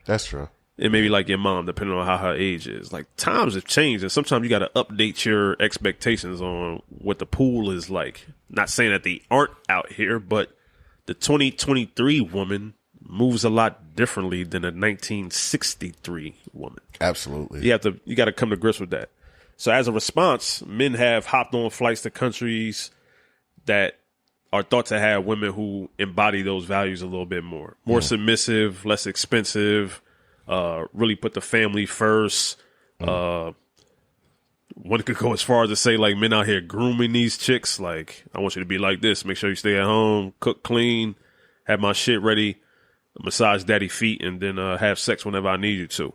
Speaker 3: That's true.
Speaker 2: And maybe like your mom, depending on how her age is. Like, times have changed, and sometimes you got to update your expectations on what the pool is like. Not saying that they aren't out here, but the 2023 woman moves a lot differently than a 1963 woman.
Speaker 3: Absolutely.
Speaker 2: You got to come to grips with that. So as a response, men have hopped on flights to countries that are thought to have women who embody those values a little bit more submissive, less expensive, really put the family first. One could go as far as to say, like, men out here grooming these chicks. Like, I want you to be like this. Make sure you stay at home, cook clean, have my shit ready, massage daddy feet, and then have sex whenever I need you to.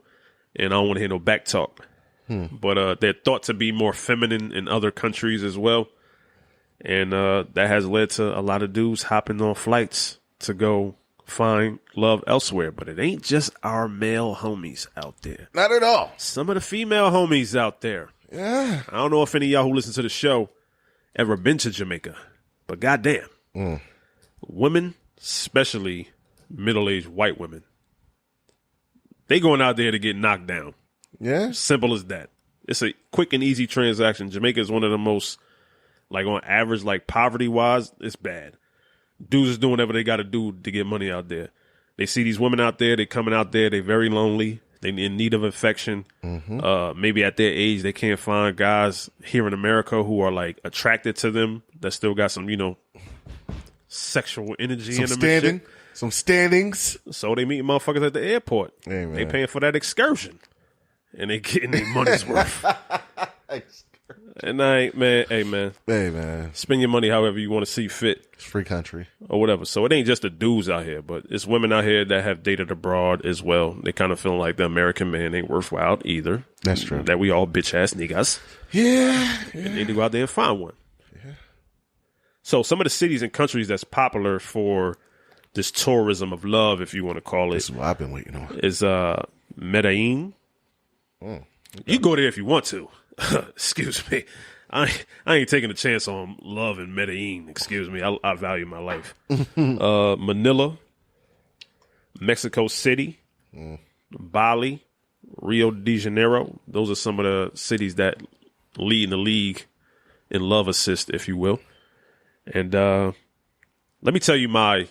Speaker 2: And I don't want to hear no back talk. But they're thought to be more feminine in other countries as well. And that has led to a lot of dudes hopping on flights to go find love elsewhere. But it ain't just our male homies out there.
Speaker 3: Not at all.
Speaker 2: Some of the female homies out there.
Speaker 3: Yeah.
Speaker 2: I don't know if any of y'all who listen to the show ever been to Jamaica, but goddamn, women, especially middle-aged white women, they going out there to get knocked down.
Speaker 3: Yeah.
Speaker 2: Simple as that. It's a quick and easy transaction. Jamaica is one of the most, like, on average, like, poverty-wise, it's bad. Dudes is doing whatever they got to do to get money out there. They see these women out there. They coming out there. They very lonely. They in need of affection. Maybe at their age, they can't find guys here in America who are, like, attracted to them, that still got some, sexual energy in them.
Speaker 3: Standing. Some standings.
Speaker 2: So they meet motherfuckers at the airport.
Speaker 3: Hey, man.
Speaker 2: They paying for that excursion. And they getting their money's worth. And hey man, spend your money however you want to see fit.
Speaker 3: It's free country.
Speaker 2: Or whatever. So it ain't just the dudes out here, but it's women out here that have dated abroad as well. They kind of feeling like the American man ain't worthwhile either.
Speaker 3: That's true.
Speaker 2: That we all bitch ass niggas.
Speaker 3: Yeah.
Speaker 2: And they need to go out there and find one. Yeah. So some of the cities and countries that's popular for this tourism of love, if you want to call
Speaker 3: This
Speaker 2: it,
Speaker 3: is what I've been waiting on.
Speaker 2: is Medellin.
Speaker 3: Okay.
Speaker 2: You go there if you want to. Excuse me. I ain't taking a chance on love in Medellin. Excuse me. I value my life. Manila, Mexico City, Bali, Rio de Janeiro. Those are some of the cities that lead in the league in love assist, if you will. And let me tell you my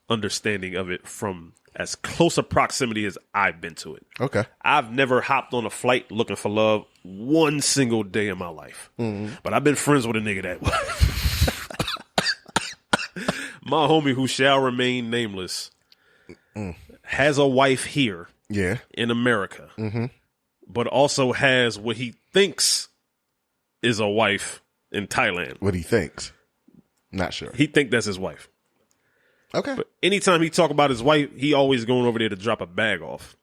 Speaker 2: understanding of it from as close a proximity as I've been to it.
Speaker 3: Okay.
Speaker 2: I've never hopped on a flight looking for love one single day in my life. But I've been friends with a nigga that my homie, who shall remain nameless, has a wife here in America, but also has what he thinks is a wife in Thailand.
Speaker 3: What he thinks. Not sure.
Speaker 2: He think that's his wife.
Speaker 3: Okay.
Speaker 2: But anytime he talk about his wife, he always going over there to drop a bag off.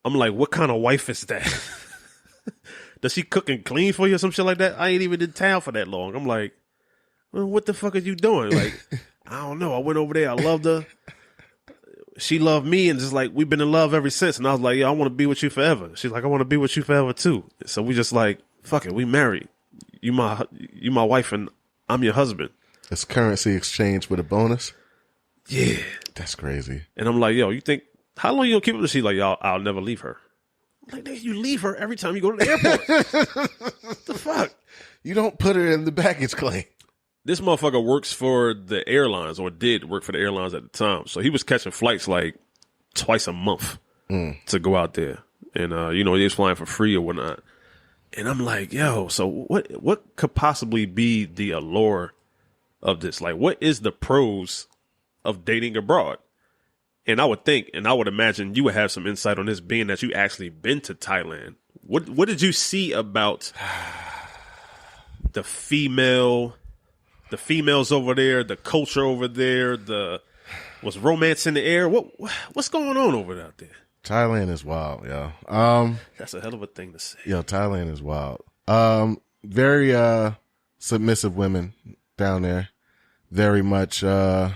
Speaker 2: I'm like, what kind of wife is that? Does she cook and clean for you or some shit like that? I ain't even in town for that long. I'm like, well, what the fuck are you doing? Like, I don't know. I went over there. I loved her. She loved me, and just like, we've been in love ever since. And I was like, yeah, I want to be with you forever. She's like, I want to be with you forever too. So we just like, fuck it, we married. You my wife, and I'm your husband.
Speaker 3: It's currency exchange with a bonus.
Speaker 2: Yeah.
Speaker 3: That's crazy.
Speaker 2: And I'm like, yo, you think, how long you gonna keep up? She's like, y'all, I'll never leave her. I'm like, nigga, you leave her every time you go to the airport. What the fuck?
Speaker 3: You don't put her in the baggage claim.
Speaker 2: This motherfucker works for the airlines, or did work for the airlines at the time. So he was catching flights like twice a month to go out there. And, he was flying for free or whatnot. And I'm like, yo, so what could possibly be the allure of this? Like, what is the pros of dating abroad? And I would think, and I would imagine you would have some insight on this, being that you actually been to Thailand. What did you see about the females over there, the culture over there, was romance in the air? What's going on over out there?
Speaker 3: Thailand is wild, yo.
Speaker 2: That's a hell of a thing to say.
Speaker 3: Yo, Thailand is wild. Very submissive women down there. Very much come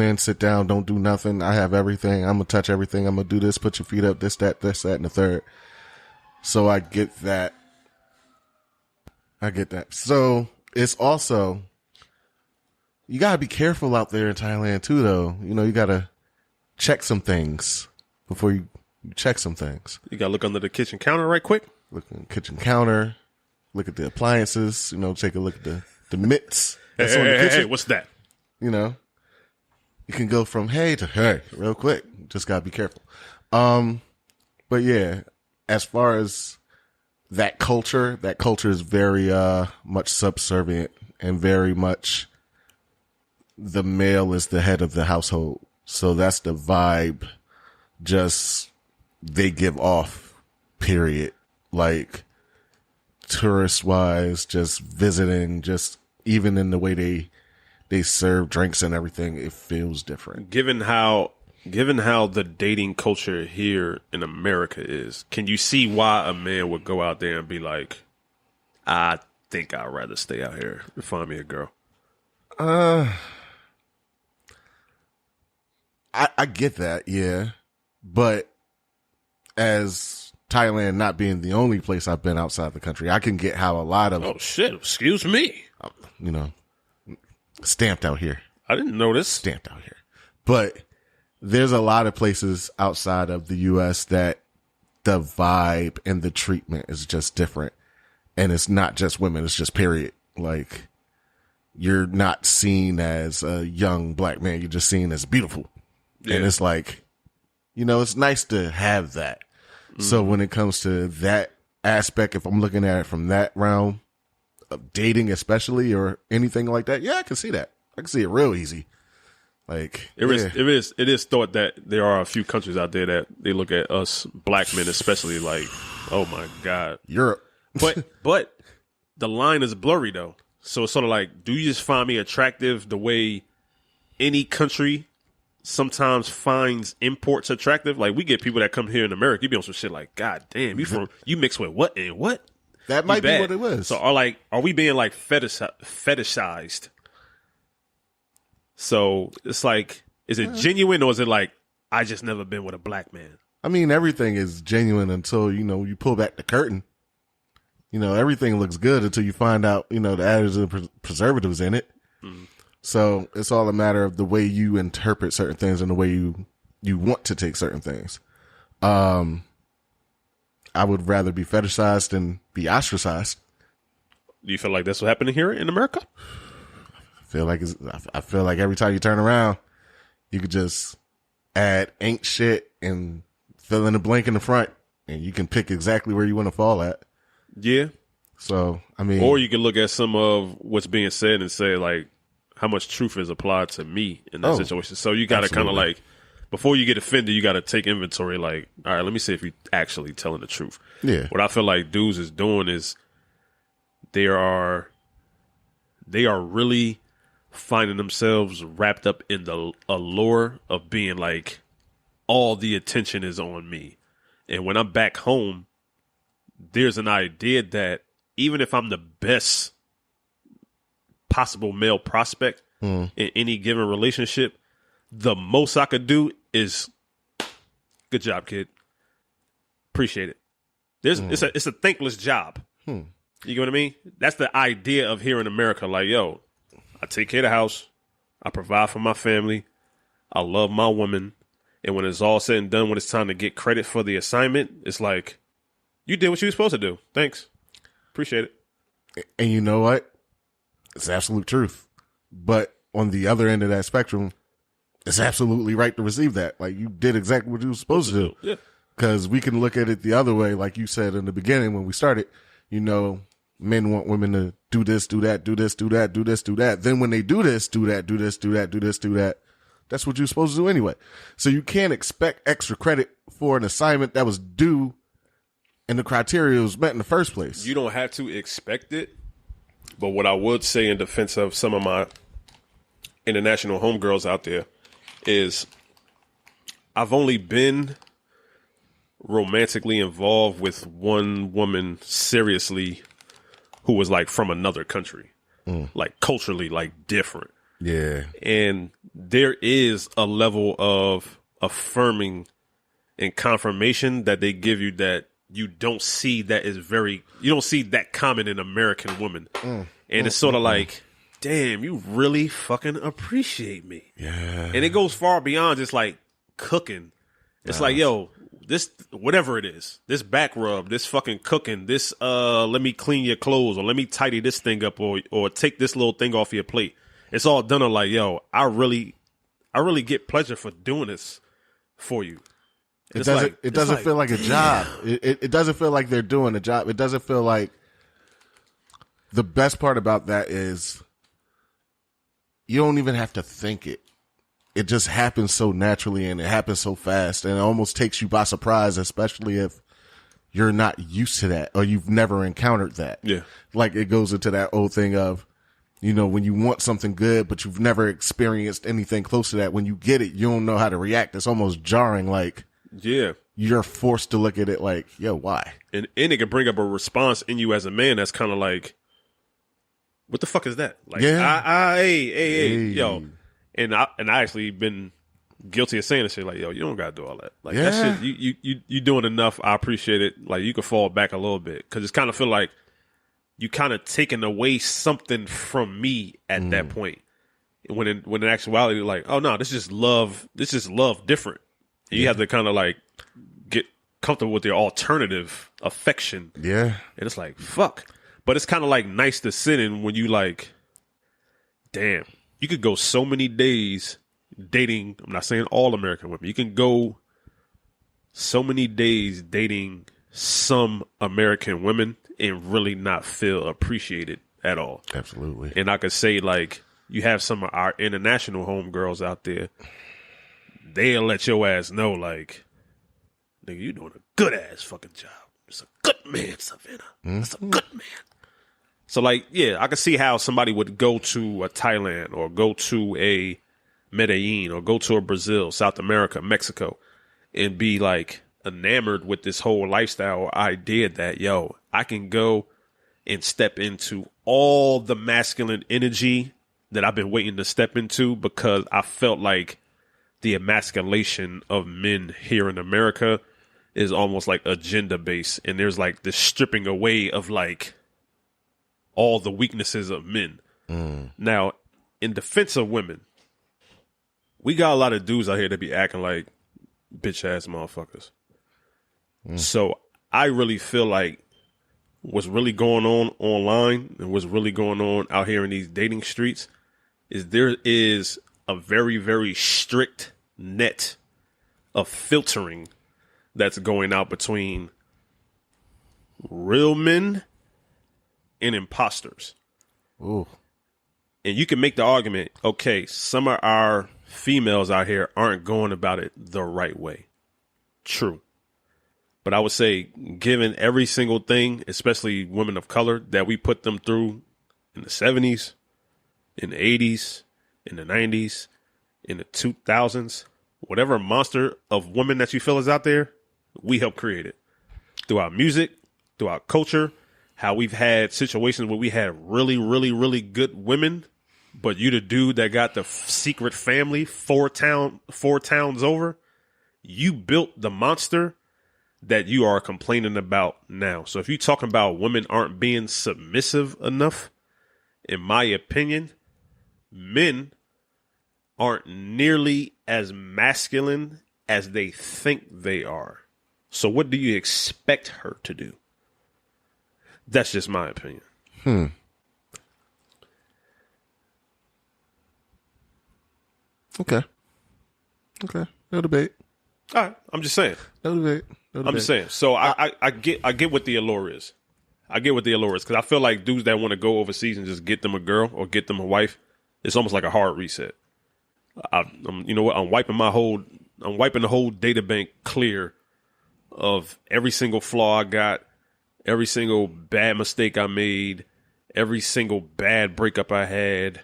Speaker 3: in, sit down, don't do nothing. I have everything. I'm gonna touch everything. I'm gonna do this, put your feet up, this, that, and the third. So I get that. So it's also, you gotta be careful out there in Thailand too, though. You gotta check some things before you check some things.
Speaker 2: You gotta look under the kitchen counter right quick.
Speaker 3: Look in the kitchen counter. Look at the appliances. Take a look at the mitts. That's on the kitchen.
Speaker 2: Hey, what's that?
Speaker 3: You can go from hey to hey real quick. Just gotta be careful. But yeah, as far as that culture is very much subservient and very much the male is the head of the household. So that's the vibe just they give off, period. Like tourist wise, just visiting, just even in the way they serve drinks and everything, it feels different.
Speaker 2: Given how the dating culture here in America is, can you see why a man would go out there and be like, I think I'd rather stay out here and find me a girl?
Speaker 3: I get that, yeah. But as Thailand not being the only place I've been outside the country, I can get how a lot of...
Speaker 2: Oh, shit. Excuse me.
Speaker 3: Stamped out here.
Speaker 2: I didn't know this.
Speaker 3: Stamped out here. But there's a lot of places outside of the U.S. that the vibe and the treatment is just different. And it's not just women. It's just period. Like, you're not seen as a young black man. You're just seen as beautiful. Yeah. And it's like, it's nice to have that. Mm-hmm. So when it comes to that aspect, if I'm looking at it from that realm of dating, especially, or anything like that, yeah, I can see that. I can see it real easy. Like
Speaker 2: it is thought that there are a few countries out there that they look at us black men, especially, like, oh my God,
Speaker 3: Europe.
Speaker 2: But the line is blurry though. So it's sort of like, do you just find me attractive the way any country sometimes finds imports attractive? Like, we get people that come here in America, you be on some shit like, God damn, you mix with what and what?
Speaker 3: That might be what it was.
Speaker 2: So are we being like fetishized? So it's like, is it genuine or is it like, I just never been with a black man?
Speaker 3: I mean, everything is genuine until, you pull back the curtain. Everything looks good until you find out, the additives and preservatives in it. Mm. So it's all a matter of the way you interpret certain things and the way you want to take certain things. I would rather be fetishized than be ostracized.
Speaker 2: Do you feel like that's what happened here in America?
Speaker 3: I feel like every time you turn around, you could just add ain't shit and fill in the blank in the front, and you can pick exactly where you want to fall at.
Speaker 2: Yeah.
Speaker 3: So, I mean,
Speaker 2: or you can look at some of what's being said and say like, how much truth is applied to me in that situation. So you got to kind of like, before you get offended, you got to take inventory. Like, all right, let me see if you're actually telling the truth.
Speaker 3: Yeah.
Speaker 2: What I feel like dudes is doing is they are really finding themselves wrapped up in the allure of being like, all the attention is on me. And when I'm back home, there's an idea that even if I'm the best possible male prospect in any given relationship, the most I could do is, good job, kid. Appreciate it. It's a thankless job. You get what I mean? That's the idea of here in America. Like, yo, I take care of the house. I provide for my family. I love my woman. And when it's all said and done, when it's time to get credit for the assignment, it's like, you did what you were supposed to do. Thanks. Appreciate it.
Speaker 3: And you know what? It's absolute truth. But on the other end of that spectrum, it's absolutely right to receive that. Like, you did exactly what you were supposed to do.
Speaker 2: Yeah.
Speaker 3: Because we can look at it the other way, like you said in the beginning when we started. Men want women to do this, do that, do this, do that, do this, do that. Then when they do this, do that, do this, do that, do this, do that. That's what you're supposed to do anyway. So you can't expect extra credit for an assignment that was due and the criteria was met in the first place.
Speaker 2: You don't have to expect it. But what I would say in defense of some of my international homegirls out there is I've only been romantically involved with one woman seriously who was like from another country, like culturally, like different.
Speaker 3: Yeah.
Speaker 2: And there is a level of affirming and confirmation that they give you that you don't see you don't see that common in American women. And it's sort of like, damn, you really fucking appreciate me.
Speaker 3: Yeah.
Speaker 2: And it goes far beyond just like cooking. It's like, yo, this, whatever it is, this back rub, this fucking cooking, this, let me clean your clothes or let me tidy this thing up or take this little thing off your plate. It's all done on like, yo, I really get pleasure for doing this for you.
Speaker 3: It doesn't feel like a job. It doesn't feel like they're doing a job. It doesn't feel like, the best part about that is you don't even have to think it. It just happens so naturally and it happens so fast and it almost takes you by surprise, especially if you're not used to that or you've never encountered that.
Speaker 2: Yeah.
Speaker 3: Like it goes into that old thing of, when you want something good, but you've never experienced anything close to that. When you get it, you don't know how to react. It's almost jarring. Like,
Speaker 2: yeah, you're
Speaker 3: forced to look at it like, yo, why?
Speaker 2: And it can bring up a response in you as a man that's kind of like, what the fuck is that? Like,
Speaker 3: yeah.
Speaker 2: Hey, yo. And I actually been guilty of saying this shit. Like, yo, you don't gotta do all that. Like, that shit, you doing enough. I appreciate it. Like, you can fall back a little bit because it's kind of feel like you kind of taking away something from me at that point. When in actuality, like, oh no, this is just love. This is love different. And you have to kind of like get comfortable with your alternative affection.
Speaker 3: Yeah.
Speaker 2: And it's like, fuck. But it's kind of like nice to sit in when you like, damn, you could go so many days dating. I'm not saying all American women. You can go so many days dating some American women and really not feel appreciated at all.
Speaker 3: Absolutely.
Speaker 2: And I could say like, you have some of our international homegirls out there. They'll let your ass know like, nigga, you doing a good ass fucking job. It's a good man, Savannah. It's a good man. So, like, yeah, I can see how somebody would go to a Thailand or go to a Medellin or go to a Brazil, South America, Mexico, and be, like, enamored with this whole lifestyle idea that, yo, I can go and step into all the masculine energy that I've been waiting to step into, because I felt like the emasculation of men here in America is almost like agenda based. And there's like this stripping away of like all the weaknesses of men. Now, in defense of women, we got a lot of dudes out here that be acting like bitch ass motherfuckers. So I really feel like what's really going on online and what's really going on out here in these dating streets is there is a very, very strict net of filtering that's going out between real men and imposters.
Speaker 3: Ooh.
Speaker 2: And you can make the argument, okay, some of our females out here aren't going about it the right way. True. But I would say, given every single thing, especially women of color, that we put them through in the 70s, in the 80s, in the 90s, in the 2000s, whatever monster of women that you feel is out there, we help create it. Through our music, through our culture, how we've had situations where we had really, really, really good women, but you the dude that got the secret family four towns over, you built the monster that you are complaining about now. So if you're talking about women aren't being submissive enough, in my opinion, men aren't nearly as masculine as they think they are. So what do you expect her to do? That's just my opinion.
Speaker 3: Okay. No debate.
Speaker 2: All right. I'm just saying.
Speaker 3: No debate.
Speaker 2: I'm just saying. So I get what the allure is. I get what the allure is, because I feel like dudes that want to go overseas and just get them a girl or get them a wife, it's almost like a hard reset. You know what? I'm wiping the whole data bank clear of every single flaw I got, every single bad mistake I made, every single bad breakup I had,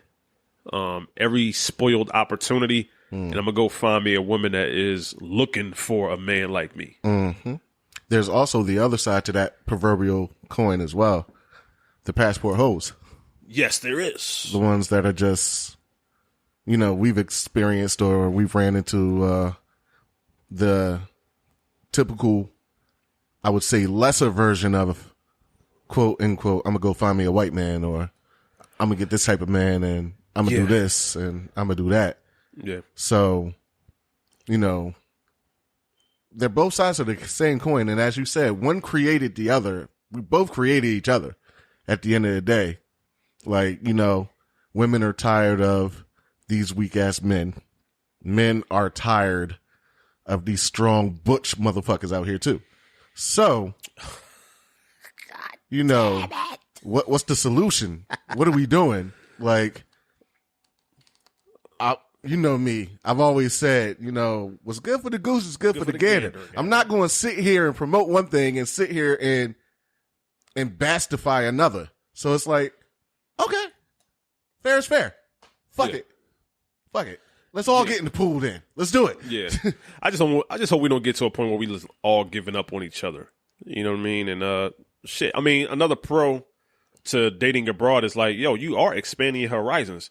Speaker 2: every spoiled opportunity. And I'm going to go find me a woman that is looking for a man like me.
Speaker 3: Mm-hmm. There's also the other side to that proverbial coin as well. The passport hoes.
Speaker 2: Yes, there is.
Speaker 3: The ones that are just, we've experienced or we've ran into the typical, I would say, lesser version of quote unquote, I'm going to go find me a white man, or I'm going to get this type of man and I'm going to do this and I'm going to do that.
Speaker 2: Yeah.
Speaker 3: So, they're both sides of the same coin. And as you said, one created the other. We both created each other at the end of the day. Like, women are tired of these weak ass men. Men are tired of these strong butch motherfuckers out here too. So, what's the solution? What are we doing? Like, you know me. I've always said, what's good for the goose is good for the gander. I'm not going to sit here and promote one thing and sit here and bastify another. So it's like, okay, fair is fair. Fuck it. Let's all get in the pool then. Let's do it.
Speaker 2: Yeah. I just hope we don't get to a point where we just all giving up on each other. You know what I mean? And shit. I mean, another pro to dating abroad is like, yo, you are expanding your horizons.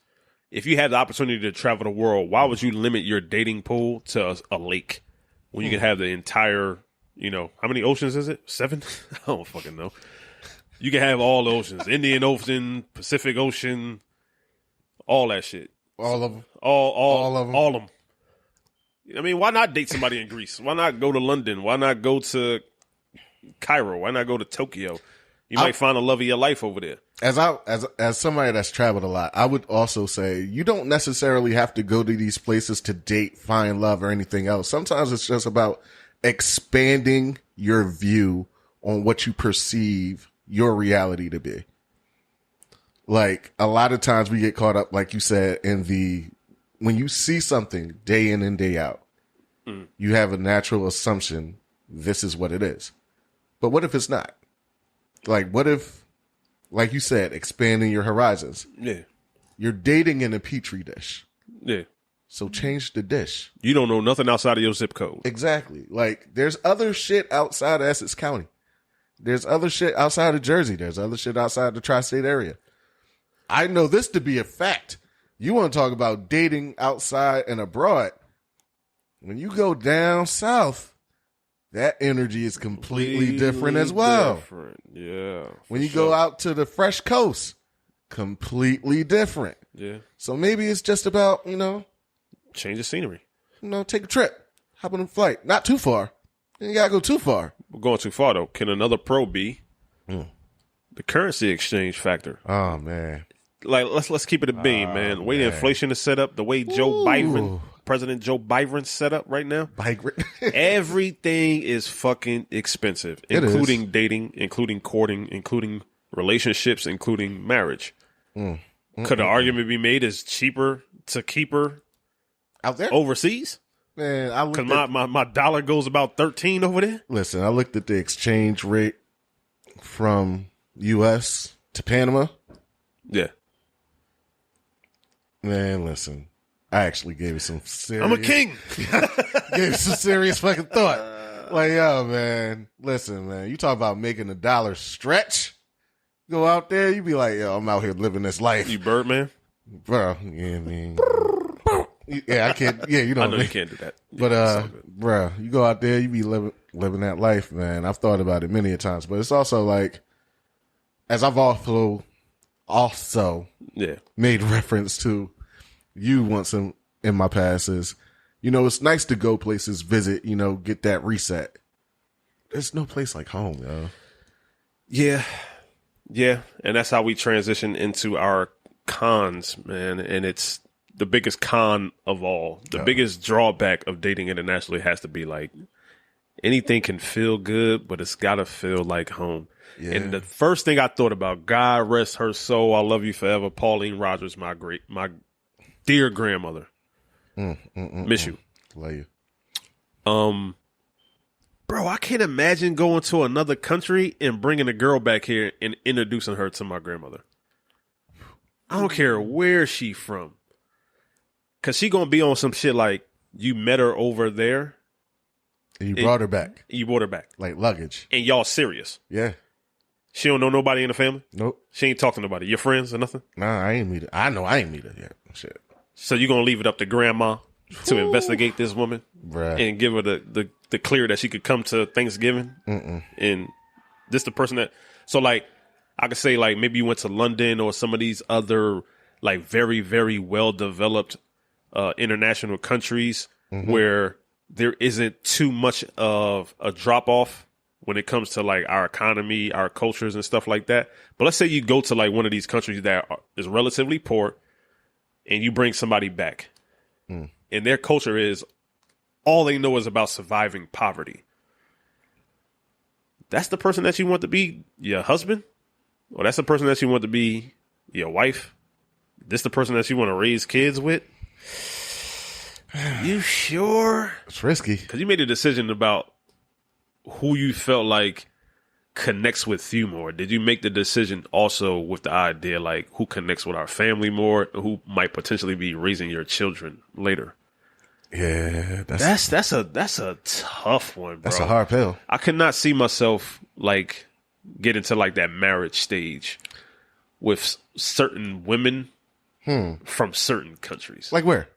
Speaker 2: If you had the opportunity to travel the world, why would you limit your dating pool to a lake when you can have the entire, how many oceans is it? 7? I don't fucking know. You can have all the oceans. Indian Ocean, Pacific Ocean, all that shit.
Speaker 3: All of them.
Speaker 2: All of them. All of them. I mean, why not date somebody in Greece? Why not go to London? Why not go to Cairo? Why not go to Tokyo? You might find the love of your life over there. As
Speaker 3: somebody that's traveled a lot, I would also say you don't necessarily have to go to these places to date, find love, or anything else. Sometimes it's just about expanding your view on what you perceive your reality to be. Like, a lot of times we get caught up, like you said, when you see something day in and day out, you have a natural assumption this is what it is. But what if it's not? Like, what if, like you said, expanding your horizons?
Speaker 2: Yeah.
Speaker 3: You're dating in a petri dish.
Speaker 2: Yeah.
Speaker 3: So change the dish.
Speaker 2: You don't know nothing outside of your zip code.
Speaker 3: Exactly. Like, there's other shit outside of Essex County. There's other shit outside of Jersey. There's other shit outside the tri-state area. I know this to be a fact. You want to talk about dating outside and abroad. When you go down south, that energy is completely different as well.
Speaker 2: Different. Yeah.
Speaker 3: When you go out to the fresh coast, completely different.
Speaker 2: Yeah.
Speaker 3: So maybe it's just about,
Speaker 2: Change the scenery.
Speaker 3: Take a trip. Hop on a flight. Not too far. You gotta go too far.
Speaker 2: We're going too far, though. Can another pro be the currency exchange factor?
Speaker 3: Oh, man.
Speaker 2: Like, let's keep it a beam, man. The way the inflation is set up, the way President Joe Biden's set up right now, everything is fucking expensive, including dating, including courting, including relationships, including marriage. Could an argument be made as cheaper to keep her
Speaker 3: out there
Speaker 2: overseas?
Speaker 3: Man,
Speaker 2: because my dollar goes about 13 over there.
Speaker 3: Listen, I looked at the exchange rate from U.S. to Panama.
Speaker 2: Yeah.
Speaker 3: Man, listen, I actually gave it some serious...
Speaker 2: I'm a king.
Speaker 3: Gave it some serious fucking thought. Like, yo, man, listen, man, you talk about making the dollar stretch. Go out there, you be like, yo, I'm out here living this life.
Speaker 2: You Birdman?
Speaker 3: Bro, yeah, man. Yeah, I can't, yeah,
Speaker 2: I know you can't do that.
Speaker 3: But, bro, you go out there, you be living that life, man. I've thought about it many a times, but it's also like, as I've also made reference to you once in my past is, it's nice to go places, visit, get that reset. There's no place like home, yo.
Speaker 2: Yeah. Yeah. And that's how we transition into our cons, man. And it's the biggest con of all. The biggest drawback of dating internationally has to be like anything can feel good, but it's got to feel like home. Yeah. And the first thing I thought about, God rest her soul, I love you forever, Pauline Rogers, my dear grandmother. Miss you.
Speaker 3: Love you.
Speaker 2: Bro, I can't imagine going to another country and bringing a girl back here and introducing her to my grandmother. I don't care where she from. Because she going to be on some shit like, you met her over there.
Speaker 3: And you brought her back.
Speaker 2: You brought her back.
Speaker 3: Like luggage.
Speaker 2: And y'all serious.
Speaker 3: Yeah.
Speaker 2: She don't know nobody in the family?
Speaker 3: Nope.
Speaker 2: She ain't talking to nobody. Your friends or nothing?
Speaker 3: Nah, I ain't meet her. I know I ain't meet her yet. Shit.
Speaker 2: So you going to leave it up to grandma to investigate this woman?
Speaker 3: Bruh.
Speaker 2: And give her the clear that she could come to Thanksgiving? And this the person that... So like, I could say like maybe you went to London or some of these other like very, very well-developed international countries where there isn't too much of a drop-off when it comes to like our economy, our cultures and stuff like that. But let's say you go to like one of these countries that is relatively poor and you bring somebody back and their culture is all they know is about surviving poverty. That's the person that you want to be your husband? Or that's the person that you want to be your wife? This the person that you want to raise kids with? You sure?
Speaker 3: It's risky.
Speaker 2: Because you made a decision about who you felt like connects with you more. Did you make the decision also with the idea like who connects with our family more, who might potentially be raising your children later?
Speaker 3: Yeah,
Speaker 2: that's a tough one, bro.
Speaker 3: That's a hard pill.
Speaker 2: I could not see myself like get into like that marriage stage with certain women from certain countries.
Speaker 3: Like where?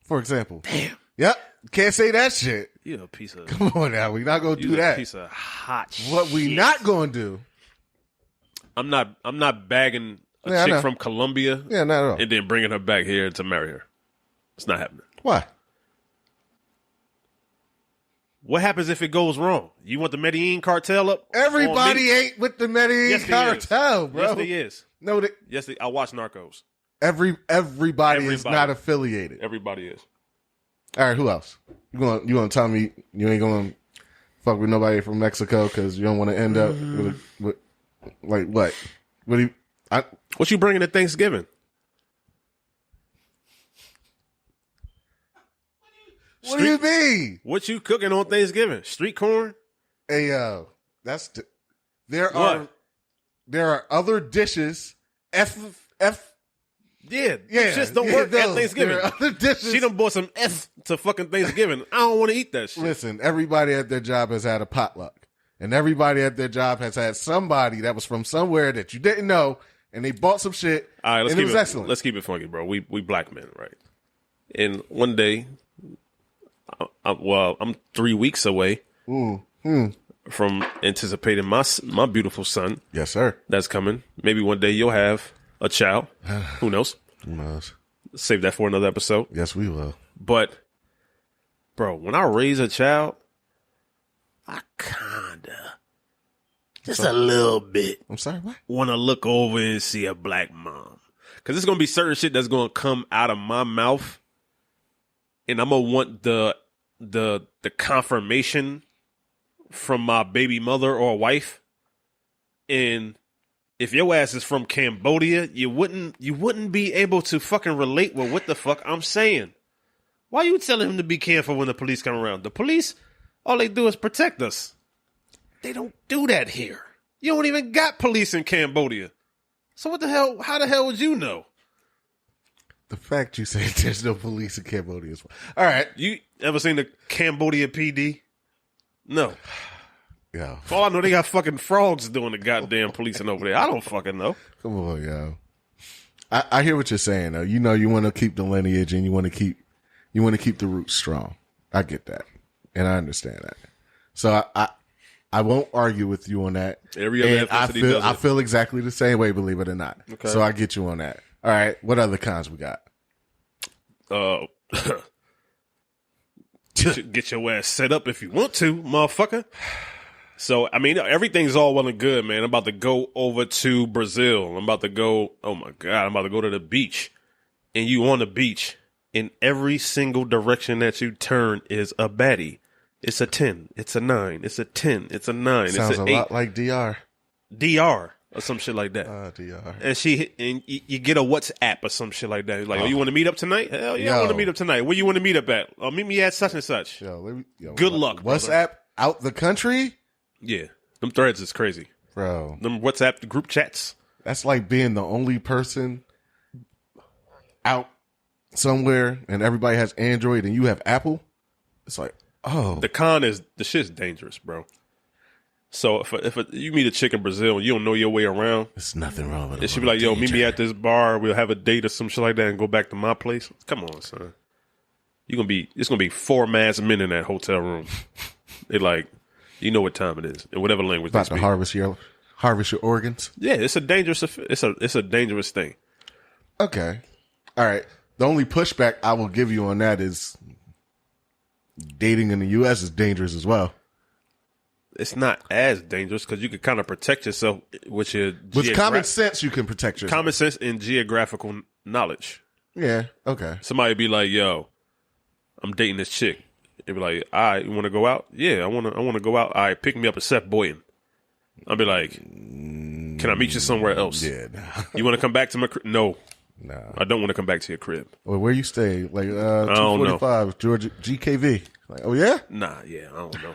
Speaker 3: For example.
Speaker 2: Damn.
Speaker 3: Yep. Can't say that shit.
Speaker 2: You a piece of...
Speaker 3: Come on now. We're not going to do that.
Speaker 2: Piece of hot shit.
Speaker 3: What we not going to do.
Speaker 2: I'm not bagging a chick from Colombia
Speaker 3: not at all.
Speaker 2: and then bringing her back here to marry her. It's not happening.
Speaker 3: Why?
Speaker 2: What happens if it goes wrong? You want the Medellin cartel up?
Speaker 3: Everybody ain't with the Medellin cartel, bro.
Speaker 2: Yes, they is.
Speaker 3: No,
Speaker 2: I watch Narcos.
Speaker 3: Everybody is not affiliated.
Speaker 2: Everybody is.
Speaker 3: All right, who else? You gonna tell me you ain't gonna fuck with nobody from Mexico because you don't want to end up with like what?
Speaker 2: What you bringing to Thanksgiving?
Speaker 3: What do you mean?
Speaker 2: What you cooking on Thanksgiving? Street corn?
Speaker 3: Hey yo, there are other dishes.
Speaker 2: Yeah, just don't work at Thanksgiving.
Speaker 3: There are other dishes.
Speaker 2: She done bought some F to fucking Thanksgiving. I don't want to eat that shit.
Speaker 3: Listen, everybody at their job has had a potluck. and everybody at their job has had somebody that was from somewhere that you didn't know, and they bought some shit,
Speaker 2: All right,
Speaker 3: and it was excellent.
Speaker 2: Let's keep it funky, bro. We black men, right? And one day, I'm 3 weeks away from anticipating my beautiful son.
Speaker 3: Yes, sir.
Speaker 2: That's coming. Maybe one day you'll have a child. Who knows?
Speaker 3: Who knows?
Speaker 2: Save that for another episode.
Speaker 3: Yes, we will.
Speaker 2: But, bro, when I raise a child, I just a little bit.
Speaker 3: I'm sorry, what?
Speaker 2: Want to look over and see a black mom. Because there's going to be certain shit that's going to come out of my mouth. And I'm going to want the confirmation from my baby mother or wife. And if your ass is from Cambodia, you wouldn't be able to fucking relate with what the fuck I'm saying. Why you telling him to be careful when the police come around? The police, all they do is protect us. They don't do that here. You don't even got police in Cambodia. So what the hell? How the hell would you know?
Speaker 3: The fact you say there's no police in Cambodia is all right.
Speaker 2: You ever seen the Cambodia PD? No.
Speaker 3: Yeah.
Speaker 2: For all I know, they got fucking frogs doing the goddamn policing over there. I don't fucking know.
Speaker 3: Come on, yo. I hear what you're saying though. You know, you want to keep the lineage and you want to keep the roots strong. I get that, and I understand that. So I won't argue with you on that.
Speaker 2: Every other ethnicity does it.
Speaker 3: I feel exactly the same way, believe it or not.
Speaker 2: Okay.
Speaker 3: So I get you on that. All right. What other cons we got?
Speaker 2: Get your ass set up if you want to, motherfucker. So, I mean, everything's all well and good, man. I'm about to go over to Brazil. I'm about to go, oh my God, I'm about to go to the beach. And you on the beach, in every single direction that you turn is a baddie. It's a 10. It's a 9. It's a 10. It's a 9.
Speaker 3: Sounds
Speaker 2: it's
Speaker 3: a
Speaker 2: 8.
Speaker 3: lot like DR.
Speaker 2: DR or some shit like that.
Speaker 3: DR.
Speaker 2: And you get a WhatsApp or some shit like that. It's like, oh, you want to meet up tonight? Hell yeah, I want to meet up tonight. Where you want to meet up at? Meet me at such and such.
Speaker 3: Yo,
Speaker 2: good luck.
Speaker 3: WhatsApp
Speaker 2: brother.
Speaker 3: out the country?
Speaker 2: Yeah. Them threads is crazy.
Speaker 3: Bro.
Speaker 2: Them WhatsApp group chats.
Speaker 3: That's like being the only person out somewhere and everybody has Android and you have Apple. It's like, oh.
Speaker 2: The con is, the shit's dangerous, bro. So if you meet a chick in Brazil and you don't know your way around,
Speaker 3: there's nothing wrong with it.
Speaker 2: It should be like, yo, meet me at this bar. We'll have a date or some shit like that and go back to my place. Come on, son. It's gonna be 4 masked men in that hotel room. They like, you know what time it is in whatever language.
Speaker 3: About to harvest your organs.
Speaker 2: Yeah, it's a dangerous thing.
Speaker 3: Okay, all right. The only pushback I will give you on that is dating in the U.S. is dangerous as well.
Speaker 2: It's not as dangerous because you can kind of protect yourself with your
Speaker 3: common sense. You can protect yourself.
Speaker 2: Common sense and geographical knowledge.
Speaker 3: Yeah. Okay.
Speaker 2: Somebody be like, "Yo, I'm dating this chick." They be like, "All right, you want to go out?" Yeah, I want to go out. All right, pick me up at Seth Boynton. I'll be like, "Can I meet you somewhere else?"
Speaker 3: Yeah. Nah.
Speaker 2: You want to come back to my crib? No.
Speaker 3: Nah.
Speaker 2: I don't want to come back to your crib.
Speaker 3: Well, where you stay? Like 245 Georgia GKV. Like, oh yeah?
Speaker 2: Nah, yeah, I don't know.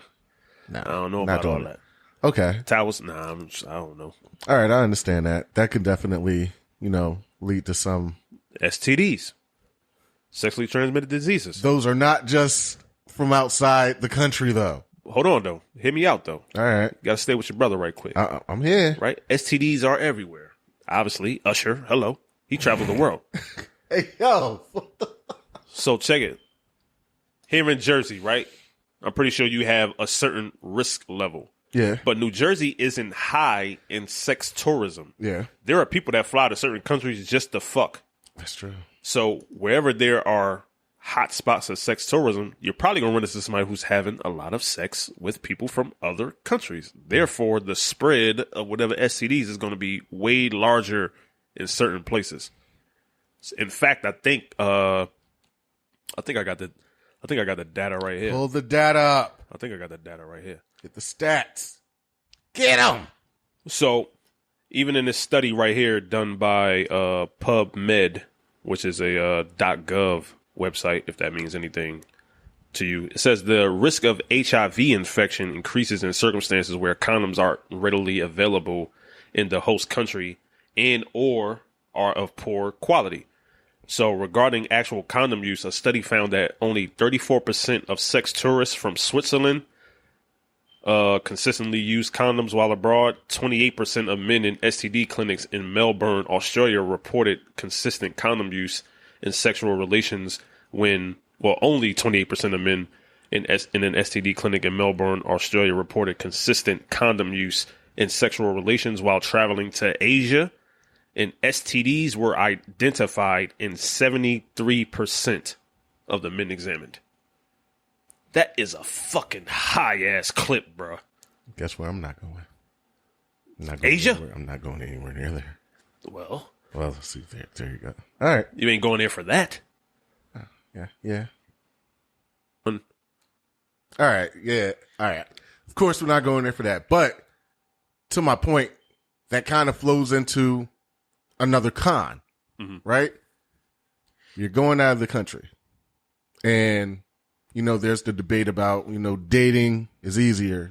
Speaker 3: Nah,
Speaker 2: I don't know about all that.
Speaker 3: Okay.
Speaker 2: Towels? Nah, I don't know.
Speaker 3: All right, I understand that. That could definitely, lead to some
Speaker 2: STDs, sexually transmitted diseases.
Speaker 3: Those are not just from outside the country, though.
Speaker 2: Hold on, though. Hear me out, though.
Speaker 3: All right.
Speaker 2: You gotta stay with your brother right quick.
Speaker 3: I'm here.
Speaker 2: Right? STDs are everywhere. Obviously, Usher, hello. He traveled the world.
Speaker 3: Hey, yo.
Speaker 2: So check it. Here in Jersey, right? I'm pretty sure you have a certain risk level.
Speaker 3: Yeah.
Speaker 2: But New Jersey isn't high in sex tourism.
Speaker 3: Yeah.
Speaker 2: There are people that fly to certain countries just to fuck.
Speaker 3: That's true.
Speaker 2: So wherever there are hot spots of sex tourism, you're probably going to run into somebody who's having a lot of sex with people from other countries. Therefore, the spread of whatever STDs is going to be way larger in certain places. In fact, I think I got the data right here.
Speaker 3: Pull the data up.
Speaker 2: I think I got the data right here.
Speaker 3: Get the stats. Get them.
Speaker 2: So, even in this study right here done by PubMed, which is a .gov website, if that means anything to you, it says the risk of HIV infection increases in circumstances where condoms aren't readily available in the host country and or are of poor quality. So regarding actual condom use, a study found that only 34% of sex tourists from Switzerland consistently use condoms while abroad. 28% of men in STD clinics in Melbourne, Australia reported consistent condom use in sexual relations only 28% of men in an STD clinic in Melbourne, Australia reported consistent condom use in sexual relations while traveling to Asia. And STDs were identified in 73% of the men examined. That is a fucking high-ass clip, bro.
Speaker 3: Guess where I'm not going?
Speaker 2: Asia?
Speaker 3: Anywhere. I'm not going anywhere near there.
Speaker 2: Well,
Speaker 3: Let's see. There you go. All right.
Speaker 2: you ain't going there for that.
Speaker 3: Yeah. All right. Yeah. All right. Of course, we're not going there for that. But to my point, that kind of flows into another con, right? You're going out of the country. And, there's the debate about, dating is easier.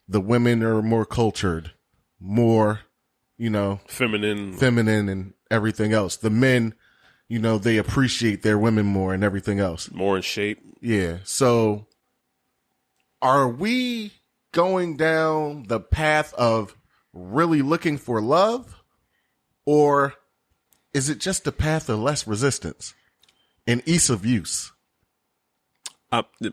Speaker 3: The women are more cultured, more,
Speaker 2: Feminine
Speaker 3: and everything else. The men, they appreciate their women more and everything else.
Speaker 2: more in shape.
Speaker 3: Yeah. So are we going down the path of really looking for love, or is it just the path of less resistance and ease of use?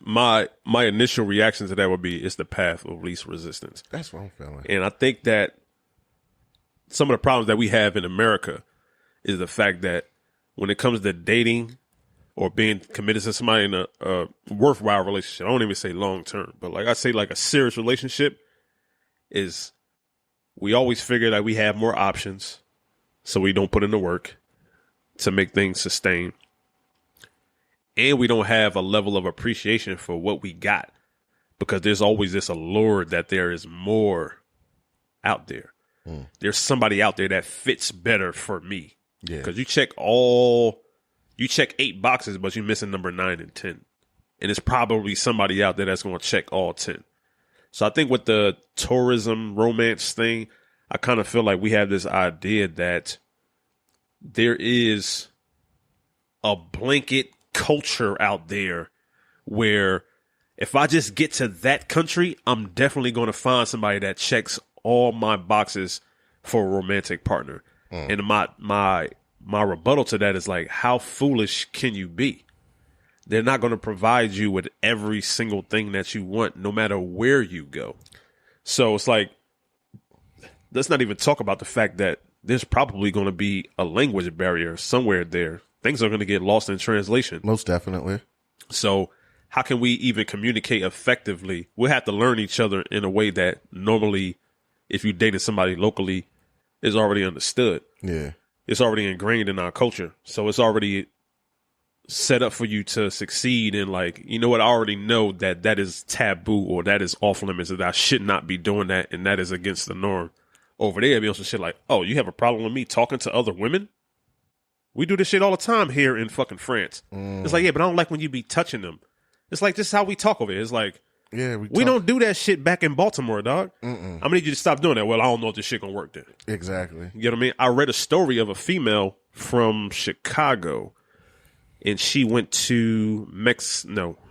Speaker 2: My initial reaction to that would be it's the path of least resistance.
Speaker 3: That's what I'm feeling.
Speaker 2: And I think that some of the problems that we have in America is the fact that when it comes to dating or being committed to somebody in a worthwhile relationship, I don't even say long term, but like I say, like a serious relationship, is we always figure that we have more options, so we don't put in the work to make things sustain. And we don't have a level of appreciation for what we got, because there's always this allure that there is more out there. There's somebody out there that fits better for me.
Speaker 3: Yeah.
Speaker 2: Because you check 8 boxes, but you're missing number 9 and 10. And it's probably somebody out there that's going to check all 10. So I think with the tourism romance thing, I kind of feel like we have this idea that there is a blanket culture out there where if I just get to that country, I'm definitely going to find somebody that checks all my boxes for a romantic partner. And my rebuttal to that is like, how foolish can you be? They're not going to provide you with every single thing that you want, no matter where you go. So it's like, let's not even talk about the fact that there's probably going to be a language barrier somewhere there. Things are going to get lost in translation.
Speaker 3: Most definitely.
Speaker 2: So how can we even communicate effectively? We'll have to learn each other in a way that normally, if you dated somebody locally, is already understood.
Speaker 3: Yeah.
Speaker 2: It's already ingrained in our culture. So it's already set up for you to succeed in, like, you know what, I already know that is taboo, or that is off limits, that I should not be doing that, and that is against the norm. Over there, it'd be on some shit like, oh, you have a problem with me talking to other women? We do this shit all the time here in fucking France. It's like, yeah, but I don't like when you be touching them. It's like, this is how we talk over here. It's like,
Speaker 3: yeah,
Speaker 2: we don't do that shit back in Baltimore, dog. I'm gonna need you to stop doing that. Well, I don't know if this shit gonna work then.
Speaker 3: Exactly.
Speaker 2: You know what I mean? I read a story of a female from Chicago, and she went to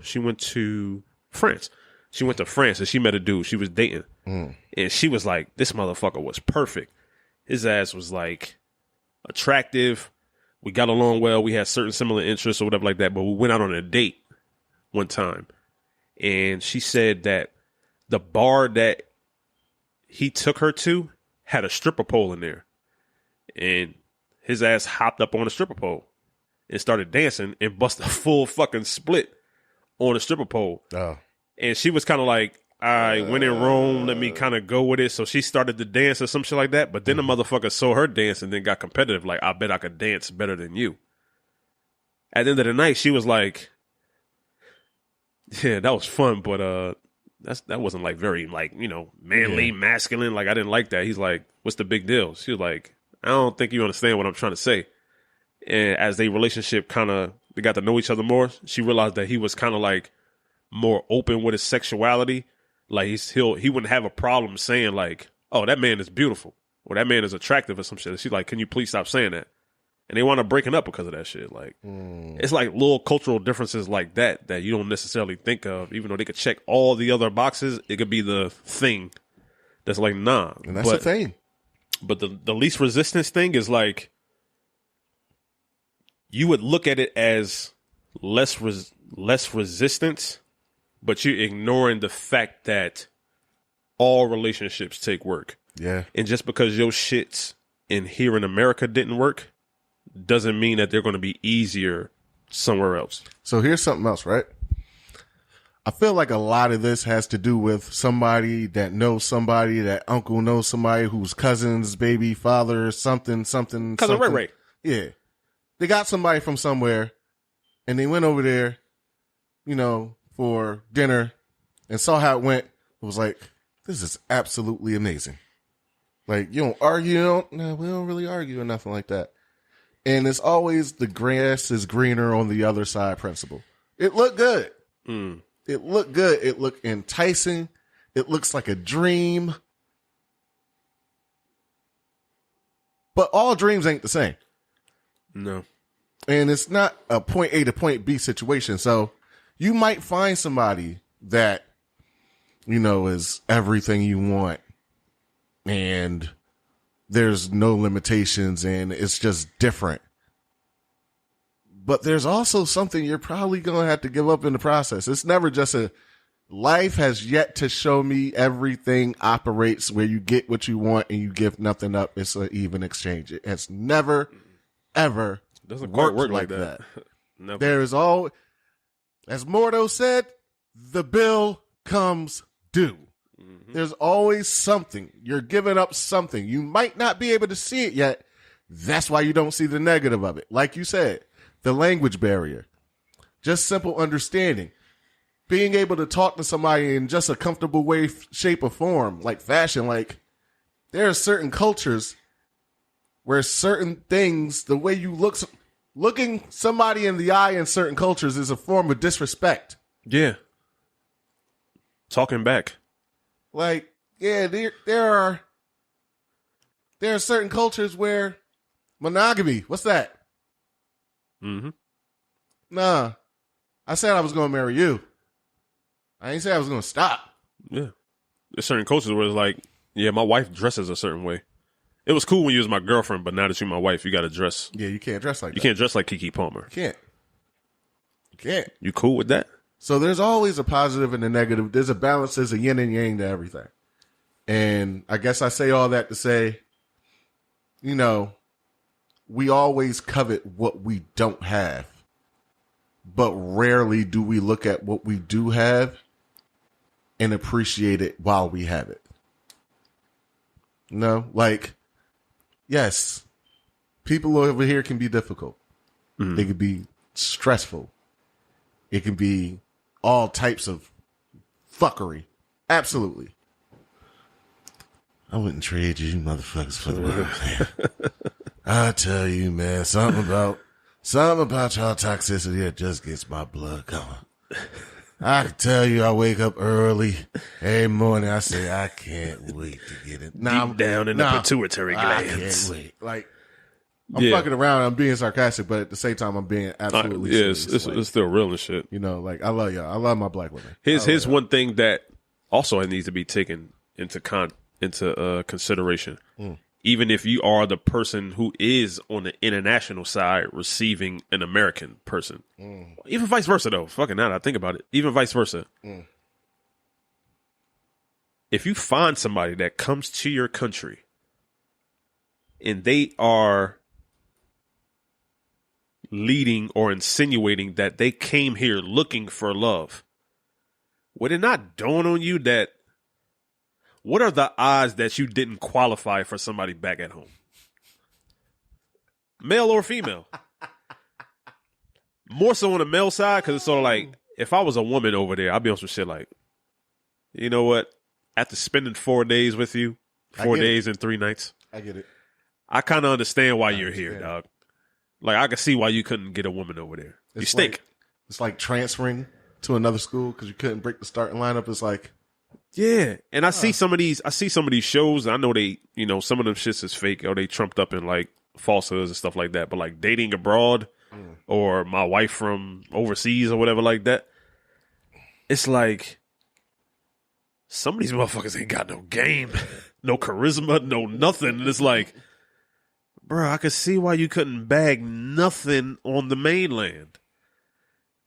Speaker 2: she went to France. She went to France and she met a dude she was dating. And she was like, this motherfucker was perfect. His ass was like attractive. We got along well. We had certain similar interests or whatever like that. But we went out on a date one time. And she said that the bar that he took her to had a stripper pole in there. And his ass hopped up on a stripper pole and started dancing and bust a full fucking split on a stripper pole.
Speaker 3: Oh.
Speaker 2: And she was kind of like, I went in Rome, let me kind of go with it. So she started to dance or some shit like that. But then the motherfucker saw her dance and then got competitive. Like, I bet I could dance better than you. At the end of the night, she was like, yeah, that was fun, but that wasn't like very, like, you know, manly, masculine. Like, I didn't like that. He's like, what's the big deal? She was like, I don't think you understand what I'm trying to say. And as they relationship they got to know each other more, she realized that he was kind of like more open with his sexuality. Like, he wouldn't have a problem saying like, oh, that man is beautiful or that man is attractive or some shit. She's like, can you please stop saying that? and they wind up breaking up because of that shit. Like, it's like little cultural differences like that you don't necessarily think of, even though they could check all the other boxes. It could be the thing that's like, nah.
Speaker 3: And that's a thing.
Speaker 2: But the least resistance thing is like, you would look at it as less resistance, but you're ignoring the fact that all relationships take work.
Speaker 3: Yeah.
Speaker 2: And just because your shits in here in America didn't work doesn't mean that they're going to be easier somewhere else.
Speaker 3: So here's something else, right? I feel like a lot of this has to do with somebody that knows somebody, that uncle knows somebody whose cousin's baby father, something.
Speaker 2: Cousin
Speaker 3: something.
Speaker 2: Ray.
Speaker 3: Yeah. They got somebody from somewhere and they went over there, you know, for dinner and saw how it went. It was like, this is absolutely amazing. Like, you don't argue. No, we don't really argue or nothing like that. And it's always the grass is greener on the other side principle. It looked good. It looked good. It looked enticing. It looks like a dream. But all dreams ain't the same.
Speaker 2: No.
Speaker 3: And it's not a point A to point B situation. So you might find somebody that, you know, is everything you want. And there's no limitations and it's just different. But there's also something you're probably going to have to give up in the process. It's never just life has yet to show me everything operates where you get what you want and you give nothing up. It's an even exchange. It has never, ever
Speaker 2: doesn't quite work like that.
Speaker 3: There is all, as Mordo said, the bill comes due. There's always something. You're giving up something. You might not be able to see it yet. That's why you don't see the negative of it. Like you said, the language barrier, just simple understanding, being able to talk to somebody in just a comfortable way, shape, or form, like fashion. Like, there are certain cultures where certain things, the way you looking somebody in the eye in certain cultures is a form of disrespect.
Speaker 2: Yeah. Talking back.
Speaker 3: Like, yeah, there are certain cultures where monogamy, what's that? Nah. I said I was going to marry you. I ain't say I was going to stop.
Speaker 2: Yeah. There's certain cultures where it's like, yeah, my wife dresses a certain way. It was cool when you was my girlfriend, but now that you're my wife, you got to dress.
Speaker 3: Yeah, you can't dress like that.
Speaker 2: You can't dress like Keke Palmer.
Speaker 3: You can't.
Speaker 2: You cool with that?
Speaker 3: So there's always a positive and a negative. There's a balance. There's a yin and yang to everything. And I guess I say all that to say, you know, we always covet what we don't have, but rarely do we look at what we do have and appreciate it while we have it. No, like, yes, people over here can be difficult. They can be stressful. It can be all types of fuckery. Absolutely. I wouldn't trade you motherfuckers for the world, man. I tell you, man, something about y'all toxicity that just gets my blood going. I can tell you, I wake up early every morning. I say, I can't wait to get it.
Speaker 2: Deep down in the pituitary glands.
Speaker 3: I can't wait. Like, I'm fucking around. I'm being sarcastic, but at the same time, I'm being absolutely serious.
Speaker 2: It's still real and shit.
Speaker 3: You know, like, I love y'all. I love my black women.
Speaker 2: Here's one thing that also needs to be taken into consideration. Even if you are the person who is on the international side receiving an American person. Even vice versa, though. Fucking now that I think about it. Even vice versa. If you find somebody that comes to your country and they are leading or insinuating that they came here looking for love, would it not dawn on you that what are the odds that you didn't qualify for somebody back at home? Male or female? More so on the male side, because it's sort of like, if I was a woman over there, I'd be on some shit like, you know what? After spending 4 days with you, 4 days and 3 nights.
Speaker 3: I get it.
Speaker 2: I kind of understand why you're here, dog. Like, I can see why you couldn't get a woman over there. You stink.
Speaker 3: It's like transferring to another school because you couldn't break the starting lineup. It's like,
Speaker 2: yeah, and I see some of these shows. I know they, you know, some of them shits is fake or they trumped up in like falsehoods and stuff like that. But like dating abroad or my wife from overseas or whatever like that, it's like some of these motherfuckers ain't got no game, no charisma, no nothing. And it's like, bro, I could see why you couldn't bag nothing on the mainland.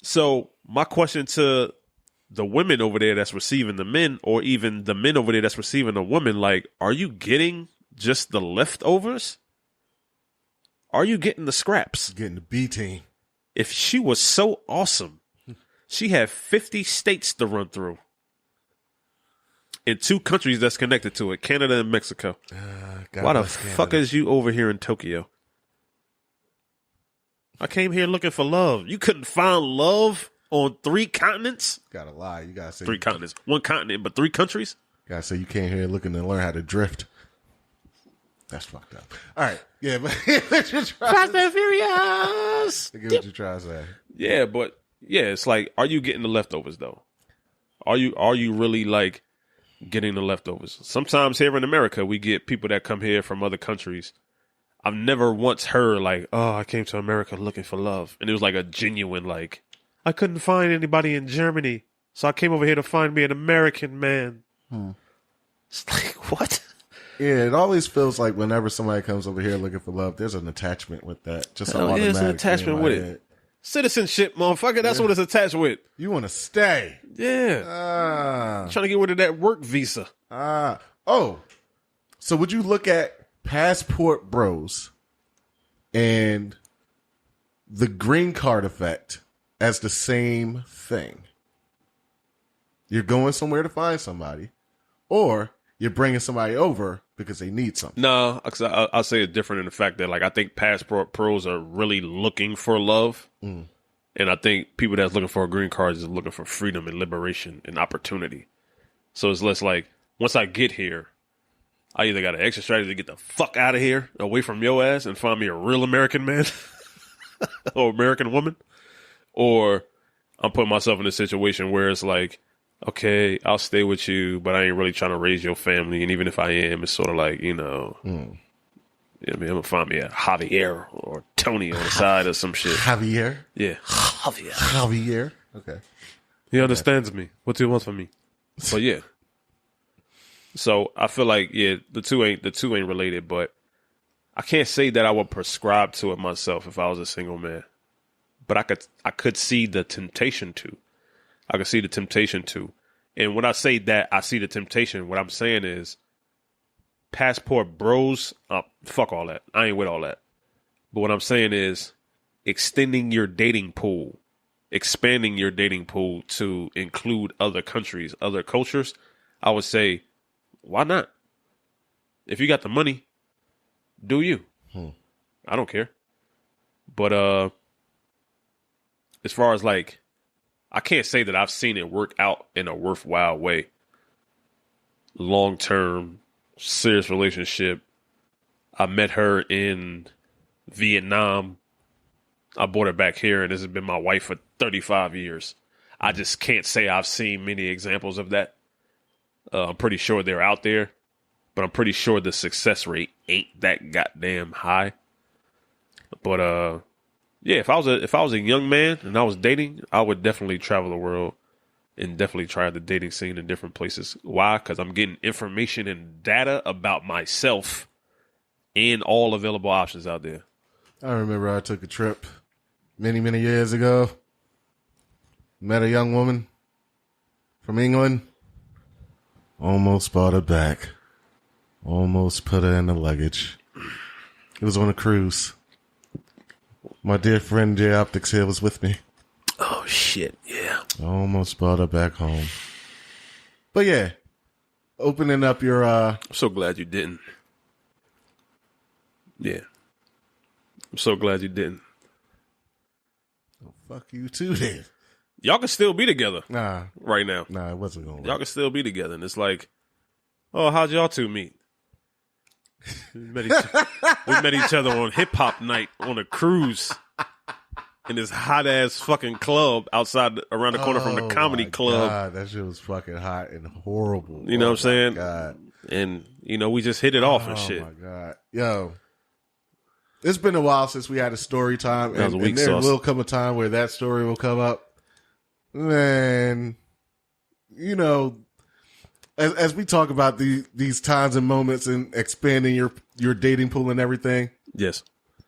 Speaker 2: So my question to the women over there that's receiving the men, or even the men over there that's receiving the women, like, are you getting just the leftovers? Are you getting the scraps?
Speaker 3: Getting the B team.
Speaker 2: If she was so awesome, she had 50 states to run through. In 2 countries that's connected to it, Canada and Mexico. Why the fuck is you over here in Tokyo? I came here looking for love. You couldn't find love on 3 continents?
Speaker 3: Gotta lie. You gotta say
Speaker 2: 3 continents. 1 continent, but 3 countries?
Speaker 3: Gotta say you came here looking to learn how to drift. That's fucked up. All right. Yeah, but
Speaker 2: Fast and Furious!
Speaker 3: I get what you're trying to say.
Speaker 2: Yeah, but yeah, it's like, are you getting the leftovers though? Are you really like getting the leftovers? Sometimes here in America, we get people that come here from other countries. I've never once heard like, oh, I came to America looking for love. And it was like a genuine like, I couldn't find anybody in Germany, so I came over here to find me an American man. It's like, what?
Speaker 3: Yeah, it always feels like whenever somebody comes over here looking for love, there's an attachment with that. Just an automatic.
Speaker 2: There's an attachment with it. Citizenship, motherfucker. That's what it's attached with.
Speaker 3: You want to stay.
Speaker 2: Yeah. Trying to get rid of that work visa.
Speaker 3: Oh. So would you look at passport bros and the green card effect as the same thing? You're going somewhere to find somebody, or you're bringing somebody over because they need something.
Speaker 2: No, I'll say it's different in the fact that, like, I think passport pros are really looking for love. And I think people that's looking for a green card is looking for freedom and liberation and opportunity. So it's less like, once I get here, I either got an extra strategy to get the fuck out of here, away from your ass, and find me a real American man or American woman, or I'm putting myself in a situation where it's like, okay, I'll stay with you, but I ain't really trying to raise your family. And even if I am, it's sort of like, you know, I mean, I'm going to find me a Javier or Tony on the side or some shit.
Speaker 3: Javier?
Speaker 2: Yeah.
Speaker 3: Javier. Okay.
Speaker 2: He understands me. What do you want from me? But yeah. So I feel like, yeah, the two ain't related, but I can't say that I would prescribe to it myself if I was a single man. But I could see the temptation to. I could see the temptation to. And when I say that, I see the temptation, what I'm saying is, passport bros, fuck all that. I ain't with all that. But what I'm saying is, extending your dating pool, expanding your dating pool to include other countries, other cultures, I would say, why not? If you got the money, do you? I don't care. But as far as like, I can't say that I've seen it work out in a worthwhile way. Long-term, serious relationship. I met her in Vietnam. I brought her back here, and this has been my wife for 35 years. I just can't say I've seen many examples of that. I'm pretty sure they're out there, but I'm pretty sure the success rate ain't that goddamn high. But yeah, if I was a young man and I was dating, I would definitely travel the world and definitely try the dating scene in different places. Why? Because I'm getting information and data about myself and all available options out there.
Speaker 3: I remember I took a trip many, many years ago. Met a young woman from England. Almost brought her back. Almost put her in the luggage. It was on a cruise. My dear friend J Optics here was with me.
Speaker 2: Oh, shit, yeah.
Speaker 3: Almost brought her back home. But yeah, opening up your...
Speaker 2: I'm so glad you didn't. Yeah. I'm so glad you didn't.
Speaker 3: Oh, fuck you too then.
Speaker 2: Y'all can still be together.
Speaker 3: Nah.
Speaker 2: Right now.
Speaker 3: Nah, it wasn't going to work.
Speaker 2: Y'all can still be together. And it's like, oh, how'd y'all two meet? We met each other on hip hop night on a cruise in this hot ass fucking club around the corner from the comedy club.
Speaker 3: God, that shit was fucking hot and horrible.
Speaker 2: You know what I'm saying?
Speaker 3: God.
Speaker 2: And, you know, we just hit it off and shit.
Speaker 3: Oh my God. Yo. It's been a while since we had a story time,
Speaker 2: That was a weak
Speaker 3: and there
Speaker 2: sauce.
Speaker 3: will come a time where that story will come up. And, you know, as we talk about these times and moments and expanding your dating pool and everything,
Speaker 2: Yes.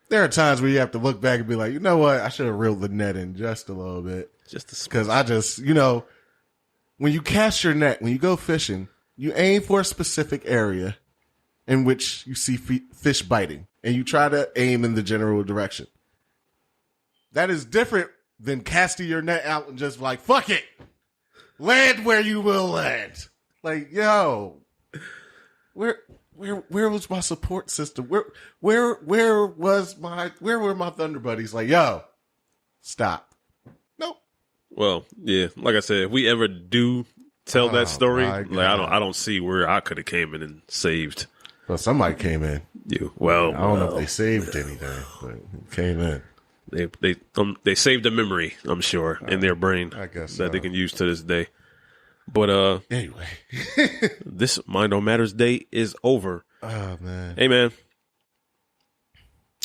Speaker 3: there are times where you have to look back and be like, you know what? I should have reeled the net in just a little bit. Because I just, you know, when you cast your net, when you go fishing, you aim for a specific area in which you see fish biting, and you try to aim in the general direction. That is different than casting your net out and just like, fuck it, land where you will land. Like, yo, where was my support system? Where were my Thunder buddies? Like, yo, stop. Nope.
Speaker 2: Well, yeah, like I said, if we ever do tell that story,
Speaker 3: my
Speaker 2: like
Speaker 3: God.
Speaker 2: I don't see where I could have came in and saved
Speaker 3: Well, somebody came in.
Speaker 2: you. Well,
Speaker 3: I don't know if they saved anything, but it came in.
Speaker 2: they saved a memory, I'm sure, in their brain
Speaker 3: I guess
Speaker 2: that
Speaker 3: so.
Speaker 2: they can use to this day. But
Speaker 3: Anyway.
Speaker 2: this Mind Don't Matters Day is over.
Speaker 3: Oh, man.
Speaker 2: Hey, man,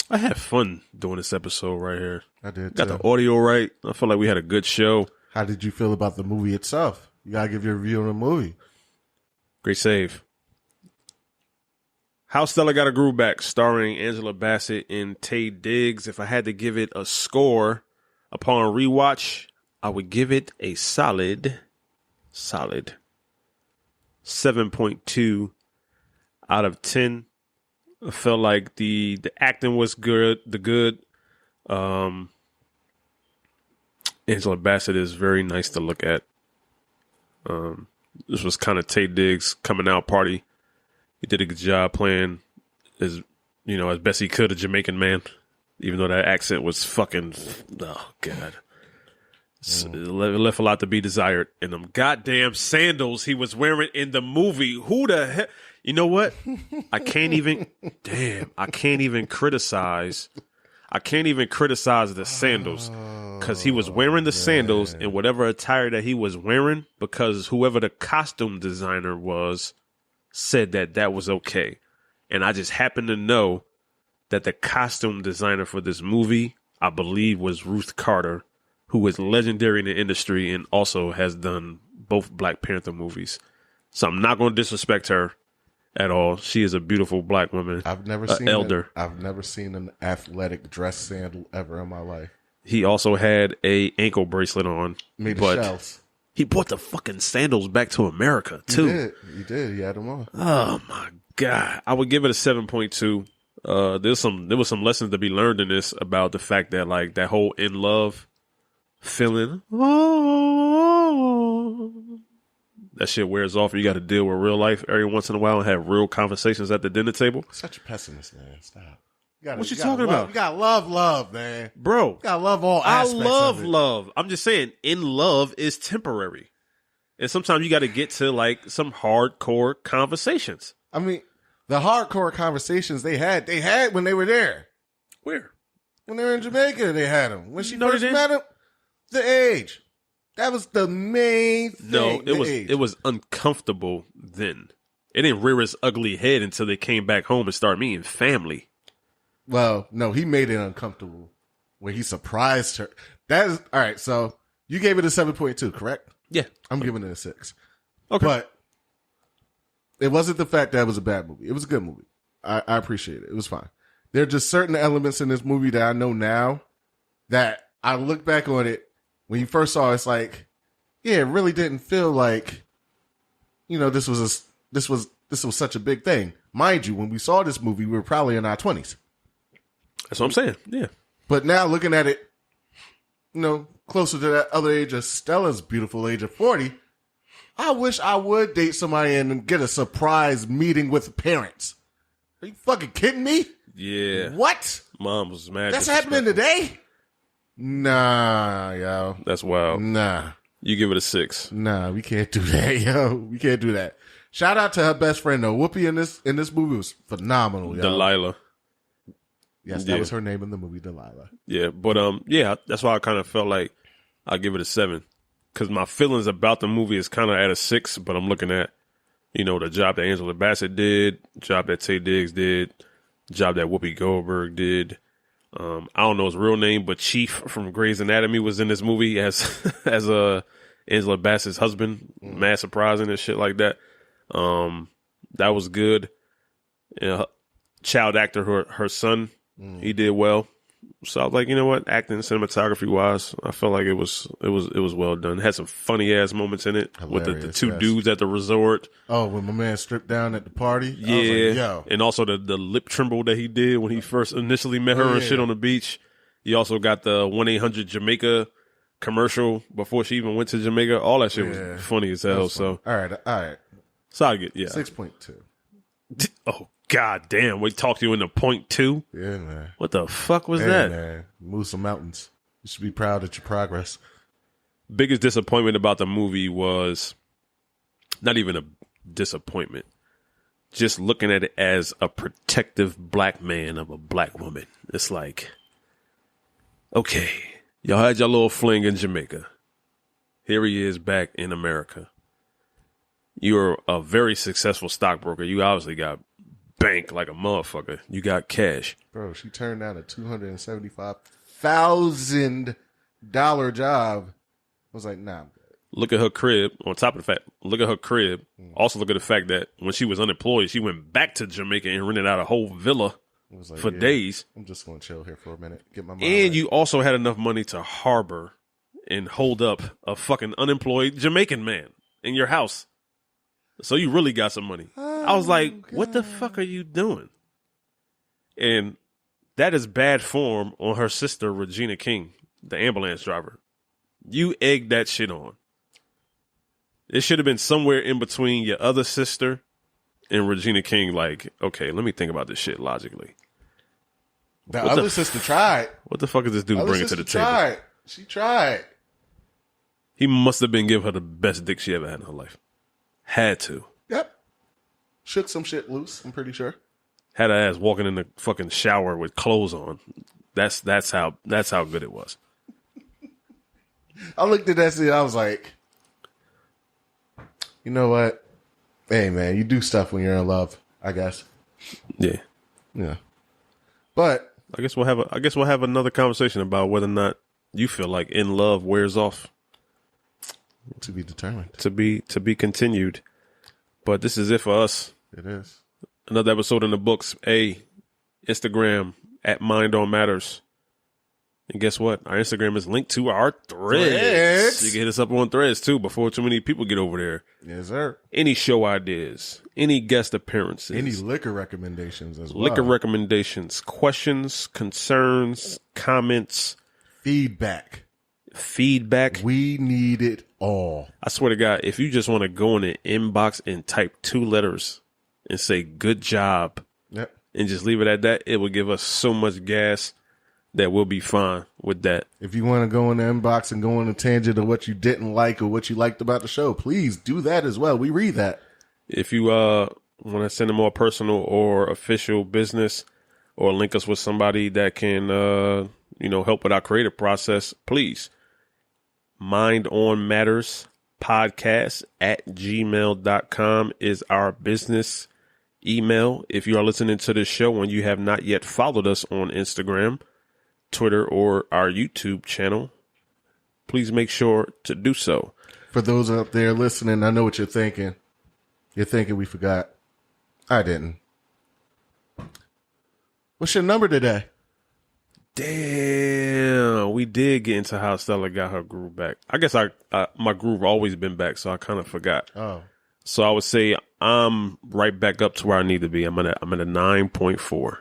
Speaker 2: I had fun doing this episode right here.
Speaker 3: I did,
Speaker 2: Got
Speaker 3: too.
Speaker 2: the audio right. I feel like we had a good show.
Speaker 3: How did you feel about the movie itself? You got to give your review on the movie.
Speaker 2: Great save. How Stella Got a Groove Back, starring Angela Bassett and Taye Diggs. If I had to give it a score upon rewatch, I would give it a solid 7.2 out of 10. I felt like the acting was good. Angela Bassett is very nice to look at. This was kind of Taye Diggs' coming out party. He did a good job playing as best he could a Jamaican man, even though that accent was fucking, oh God. It left a lot to be desired. And them goddamn sandals he was wearing in the movie. Who the hell? You know what? I can't even criticize the sandals because he was wearing the sandals in whatever attire that he was wearing because whoever the costume designer was said that was okay. And I just happen to know that the costume designer for this movie, I believe, was Ruth Carter, who is legendary in the industry and also has done both Black Panther movies. So I'm not going to disrespect her at all. She is a beautiful Black woman.
Speaker 3: I've never seen
Speaker 2: I've
Speaker 3: never seen an athletic dress sandal ever in my life.
Speaker 2: He also had a ankle bracelet on.
Speaker 3: Made of
Speaker 2: but
Speaker 3: shells.
Speaker 2: he brought the fucking sandals back to America too.
Speaker 3: He did. He had them on.
Speaker 2: Oh my God. I would give it a 7.2. There was some lessons to be learned in this about the fact that like that whole in love feeling, that shit wears off and you got to deal with real life every once in a while and have real conversations at the dinner table.
Speaker 3: Such a pessimist, man. Stop.
Speaker 2: What you talking about?
Speaker 3: You gotta love, man.
Speaker 2: Bro,
Speaker 3: You gotta love all
Speaker 2: I
Speaker 3: aspects
Speaker 2: love
Speaker 3: of it.
Speaker 2: love. I'm just saying, in love is temporary. And sometimes you got to get to like some hardcore conversations.
Speaker 3: I mean, the hardcore conversations they had when they were there.
Speaker 2: Where?
Speaker 3: When they were in Jamaica, they had them. When she
Speaker 2: No, they
Speaker 3: first
Speaker 2: didn't.
Speaker 3: met him, the age. That was the main thing.
Speaker 2: No,
Speaker 3: the age.
Speaker 2: it was uncomfortable then. It didn't rear its ugly head until they came back home and started meeting family.
Speaker 3: Well, no, he made it uncomfortable where he surprised her. That is all right. So you gave it a 7.2, correct?
Speaker 2: Yeah.
Speaker 3: I'm giving it a 6.
Speaker 2: Okay.
Speaker 3: But it wasn't the fact that it was a bad movie. It was a good movie. I appreciate it. It was fine. There are just certain elements in this movie that I know now that I look back on it when you first saw it, it's like, yeah, it really didn't feel like, this was such a big thing. Mind you, when we saw this movie, we were probably in our 20s.
Speaker 2: That's what I'm saying. Yeah.
Speaker 3: But now looking at it, closer to that other age of Stella's beautiful age of 40, I wish I would date somebody and get a surprise meeting with parents. Are you fucking kidding me?
Speaker 2: Yeah.
Speaker 3: What?
Speaker 2: Mom was mad.
Speaker 3: That's happening today? Nah, yo.
Speaker 2: That's wild.
Speaker 3: Nah.
Speaker 2: You give it a 6.
Speaker 3: Nah, we can't do that, yo. We can't do that. Shout out to her best friend, though. Whoopi in this movie was phenomenal, yo.
Speaker 2: Delilah.
Speaker 3: Yes, that was her name in the movie, Delilah.
Speaker 2: Yeah, but that's why I kind of felt like I'll give it a 7. Because my feelings about the movie is kind of at a 6, but I'm looking at, the job that Angela Bassett did, the job that Taye Diggs did, job that Whoopi Goldberg did. I don't know his real name, but Chief from Grey's Anatomy was in this movie as Angela Bassett's husband. Mad surprising and shit like that. That was good. Child actor, her son, he did well. So I was like, you know what, acting, cinematography wise, I felt like it was well done. It had some funny ass moments in it. Hilarious, with the two dudes at the resort.
Speaker 3: Oh, when my man stripped down at the party.
Speaker 2: Yeah,
Speaker 3: I was like, yo.
Speaker 2: And also the lip tremble that he did when he first initially met her and shit on the beach. You also got the 1-800 Jamaica commercial before she even went to Jamaica. All that shit was funny as hell. So
Speaker 3: all right.
Speaker 2: So I get
Speaker 3: 6.2.
Speaker 2: Oh god damn! We talked you into 0.2.
Speaker 3: Yeah, man.
Speaker 2: What the fuck was that?
Speaker 3: Man, move some mountains. You should be proud of your progress.
Speaker 2: Biggest disappointment about the movie was not even a disappointment. Just looking at it as a protective black man of a black woman. It's like, okay, y'all had your little fling in Jamaica. Here he is back in America. You're a very successful stockbroker. You obviously got bank like a motherfucker. You got cash.
Speaker 3: Bro, she turned down a $275,000 job. I was like, nah.
Speaker 2: Look at her crib. On top of the fact, look at her crib. Also look at the fact that when she was unemployed, she went back to Jamaica and rented out a whole villa for days.
Speaker 3: I'm just going to chill here for a minute. Get my mind
Speaker 2: And
Speaker 3: right.
Speaker 2: you also had enough money to harbor and hold up a fucking unemployed Jamaican man in your house. So you really got some money. I was like, what the fuck are you doing? And that is bad form on her sister, Regina King, the ambulance driver. You egged that shit on. It should have been somewhere in between your other sister and Regina King. Like, okay, let me think about this shit logically.
Speaker 3: The other sister tried.
Speaker 2: What the fuck is this dude bringing to the table?
Speaker 3: She tried.
Speaker 2: He must have been giving her the best dick she ever had in her life. Had to.
Speaker 3: Yep. Shook some shit loose, I'm pretty sure.
Speaker 2: Had her ass walking in the fucking shower with clothes on. That's how good it was.
Speaker 3: I looked at that shit, I was like, you know what? Hey man, you do stuff when you're in love, I guess.
Speaker 2: Yeah.
Speaker 3: Yeah. But
Speaker 2: I guess we'll have another conversation about whether or not you feel like in love wears off.
Speaker 3: To be determined.
Speaker 2: To be continued. But this is it for us.
Speaker 3: It is.
Speaker 2: Another episode in the books. Instagram at Mind on Matters. And guess what? Our Instagram is linked to our threads. You can hit us up on threads too before too many people get over there.
Speaker 3: Yes, sir.
Speaker 2: Any show ideas, any guest appearances,
Speaker 3: any liquor recommendations as well.
Speaker 2: Liquor recommendations, questions, concerns, comments,
Speaker 3: feedback.
Speaker 2: We
Speaker 3: need it all.
Speaker 2: I swear to God, if you just want to go in the inbox and type 2 letters and say good job,
Speaker 3: yep,
Speaker 2: and just leave it at that, it will give us so much gas that we'll be fine with that.
Speaker 3: If you want to go in the inbox and go on a tangent of what you didn't like or what you liked about the show, please do that as well. We read that.
Speaker 2: If you want to send a more personal or official business or link us with somebody that can, help with our creative process, please. Mind on Matters podcast @gmail.com is our business email. If you are listening to this show and you have not yet followed us on Instagram, Twitter, or our YouTube channel, please make sure to do so.
Speaker 3: For those up there listening, I know what you're thinking. You're thinking we forgot. I didn't. What's your number today?
Speaker 2: Damn, we did get into how Stella got her groove back. I guess my groove always been back, so I kind of forgot.
Speaker 3: Oh,
Speaker 2: so I would say I'm right back up to where I need to be. I'm at a 9.4.
Speaker 3: All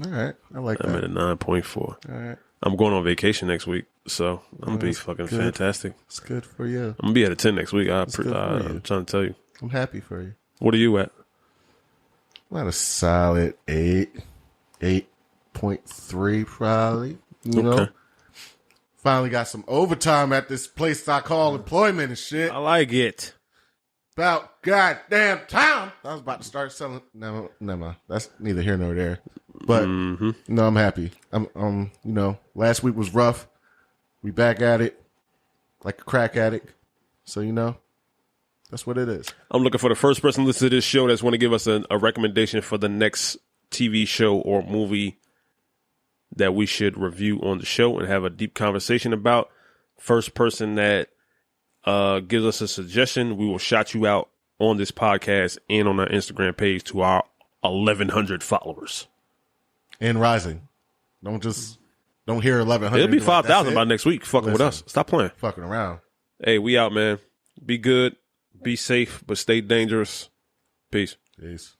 Speaker 3: right, I like that.
Speaker 2: I'm at a 9.4.
Speaker 3: All right,
Speaker 2: I'm going on vacation next week, so I'm gonna be fucking
Speaker 3: good.
Speaker 2: Fantastic.
Speaker 3: It's good for you.
Speaker 2: I'm gonna be at a 10 next week. I'm
Speaker 3: you.
Speaker 2: trying to tell you.
Speaker 3: I'm happy for you.
Speaker 2: What are you at?
Speaker 3: I'm at a solid 8.3 probably. You know, finally got some overtime at this place I call employment and shit.
Speaker 2: I like it.
Speaker 3: About goddamn time. I was about to start selling. No, never mind. That's neither here nor there. But no, I'm happy. I'm last week was rough. We back at it like a crack addict. So that's what it is.
Speaker 2: I'm looking for the first person to listen to this show that's want to give us a recommendation for the next TV show or movie that we should review on the show and have a deep conversation about. First person that gives us a suggestion, we will shout you out on this podcast and on our Instagram page to our 1,100 followers.
Speaker 3: And rising. Don't hear 1,100.
Speaker 2: It'll be
Speaker 3: like,
Speaker 2: 5,000 by next week. Fucking with us. Stop playing.
Speaker 3: Fucking around.
Speaker 2: Hey, we out, man. Be good. Be safe, but stay dangerous. Peace.
Speaker 3: Peace.